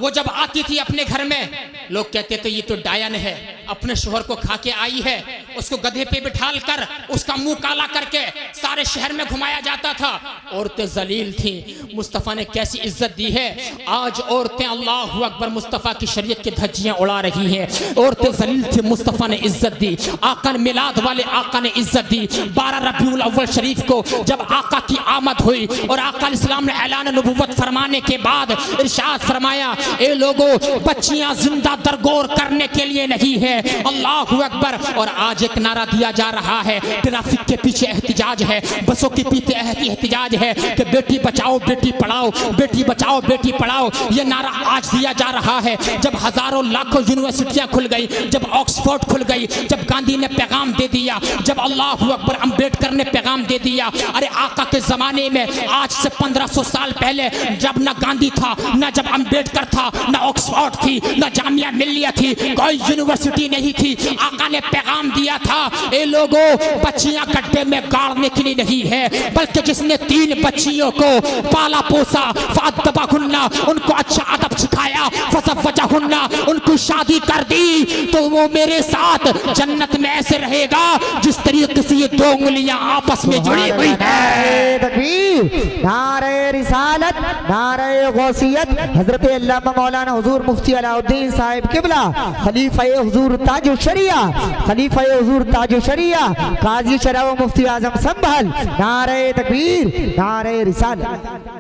वो जब आती थी अपने घर में, लोग कहते थे ये तो डायन है, अपने शोहर को खा के आई है। उसको गधे पे बिठाल कर उसका मुंह काला करके सारे शहर में घुमाया जाता था। औरतें जलील थी, मुस्तफ़ा ने कैसी इज्जत दी है। आज औरतें अल्लाहु अकबर मुस्तफ़ा की शरीयत की धज्जियां उड़ा रही हैं। औरतें जलील थी, मुस्तफ़ा ने इज्जत दी। आका ने मिलाद वाले आका ने इज्जत दी। 12 रबीउल अव्वल शरीफ को जब आका की आमद हुई और आका अलैहिस्सलाम ने ऐलान नबुव्वत फरमाने के बाद इरशाद फरमाया, ए लोगों, बच्चियां जिंदा दरगोर करने के लिए नहीं है। अल्लाहु अकबर। और आज एक नारा दिया जा रहा है, ट्रैफिक के पीछे एहतिजाज है, बसों के पीछे एहतिजाज है कि बेटी बचाओ बेटी पढ़ाओ, बेटी बचाओ बेटी पढ़ाओ। ये नारा आज दिया जा रहा है। जब हजारों लाखों यूनिवर्सिटियां खुल गई, जब ऑक्सफोर्ड खुल गई, जब गांधी ने पैगाम दे दिया, जब अल्लाहु अकबर अम्बेडकर ने पैगाम दे दिया। अरे आका के जमाने में आज से 1500 साल पहले जब ना गांधी था, ना जब अम्बेडकर था, ना ऑक्सफोर्ड थी, ना जामिया मिल्लिया थी, कोई यूनिवर्सिटी नहीं थी। आका ने पैगाम दिया था, ए लोगों, बच्चियां गड्ढे में गाड़ने के लिए नहीं है, बल्कि जिसने 3 बच्चियों को पाला पोसा, फअद्दबहुन्ना, उनको अच्छा अदब सिखाया, फज़व्वजहुन्ना, उनको शादी कर दी, तो वो मेरे साथ जन्नत में ऐसे रहेगा जिस तरीके से ये 2 उंगलियां आपस में जुड़ी हुई है। तकबीर, नारे रिसालत, नारे गौसियत। हजरत अल्लामा मौलाना हुजूर मुफ्ती अलाउद्दीन साहिब किबला, खलीफा हुजूर ताजो शरिया, खलीफा हुजूर ताजो शरिया, काजी शरा व मुफ्ती आजम संभल। नारे तकबीर, नारे रिसालत।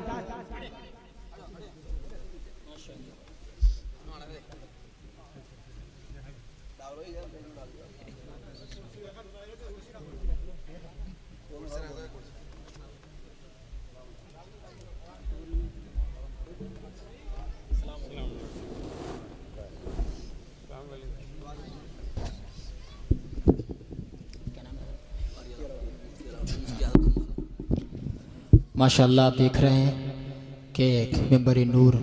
माशाअल्लाह आप देख रहे हैं कि मिंबर नूर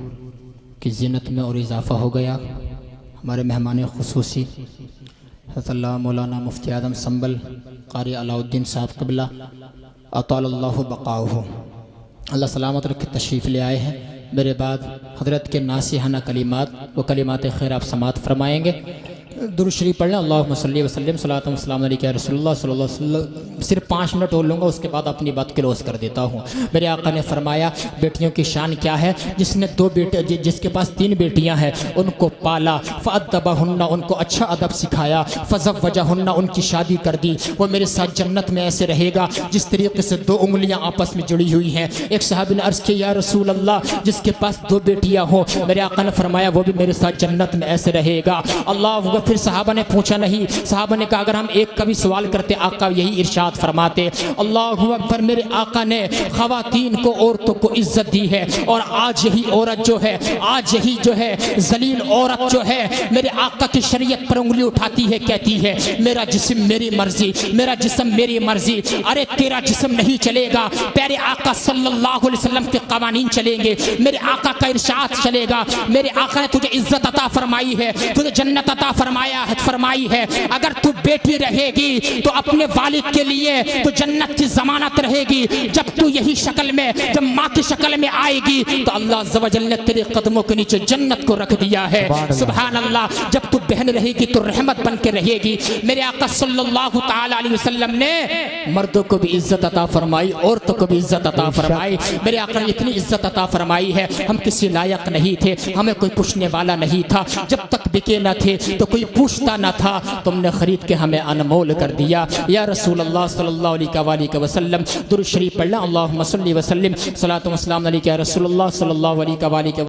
की ज़ीनत में और इजाफ़ा हो गया। हमारे मेहमान ख़ुसूसी हज़रत अल्लामा मौलाना मुफ्ती आज़म संभल कारी अलाउद्दीन साहब क़िबला अतालल्लाहु बक़ाहु, अल्लाह सलामत रख के तशरीफ़ ले आए हैं। मेरे बाद हज़रत के नासिहाना कलिमात व कलिमात खैर आप समात फरमाएँगे। दुरूद शरीफ पढ़ लें। अल्लाहुम्मा सल्ली व सल्लिम सलातन व सलाम अलैका या रसूलुल्लाह सल्लल्लाहु अलैहि वसल्लम। सिर्फ 5 मिनट और लूँगा, उसके बाद अपनी बात क्लोज कर देता हूँ। मेरे आका ने फरमाया, बेटियों की शान क्या है? जिसने 2 बेटे, जिसके पास 3 बेटियाँ हैं, उनको पाला, फ़अद्दबहुन्ना, उनको अच्छा अदब सिखाया, फ़ज़व्वजहुन्ना, उनकी शादी कर दी, वो मेरे साथ जन्नत में ऐसे रहेगा जिस तरीके से 2 उंगलियाँ आपस में जुड़ी हुई हैं। एक सहाबी ने अर्ज़ किया, या रसूल अल्लाह, जिसके पास 2 बेटियाँ हो, मेरे आका ने फरमाया वो भी मेरे साथ जन्नत में ऐसे रहेगा। अल्लाह। फिर सहाबा ने पूछा, नहीं, सहाबा ने कहा अगर हम एक का भी सवाल करते आका यही इरशाद फरमाते। अल्लाहु अकबर। मेरे आका ने ख़वातीन को, औरतों को इज्जत दी है। और आज यही औरत जो है, आज यही जो है जलील औरत जो है, मेरे आका की शरीयत पर उंगली उठाती है, कहती है मेरा जिस्म मेरी मर्जी, मेरा जिस्म मेरी मर्जी। अरे तेरा जिस्म नहीं चलेगा, प्यारे आका सल्लल्लाहु अलैहि वसल्लम के कवानीन चलेंगे, मेरे आका का इरशाद चलेगा। मेरे आका ने तुझे इज्जत अता फरमाई है, तुझे जन्नत अता फरमाई है। अगर तू बेटी रहेगी तो अपने वालिद के लिए तो जन्नत की जमानत रहेगी। जब तू यही शक्ल में, जब माँ की शक्ल में आएगी तो अल्लाह अज़्ज़ व जल्ल ने तेरे कदमों के नीचे जन्नत को रख दिया है। सुभान अल्लाह। जब तू बहन रहेगी तो रहमत बन के रहेगी। मेरे आका सल्लल्लाहु ताला अलैहि वसल्लम ने मर्दों को भी इज्जत अता फरमाई, औरतों को भी इज्जत अता फरमाई। मेरे आका ने इतनी इज्जत अता फरमाई है, हम किसी लायक नहीं थे, हमें कोई पूछने वाला नहीं था। जब तक बिके न थे तो कोई पूछता न था, तुमने खरीद के हमें अनमोल कर दिया। या रसूल अल्लाह सल्लल्लाहु अलैहि वसल्लम। दुरूद शरीफ पढ़ना। अल्लाहुम्मा सल्ली व सल्लिम सलातु व सलाम अलैका या रसूलल्लाह सल्लल्लाहु अलैहि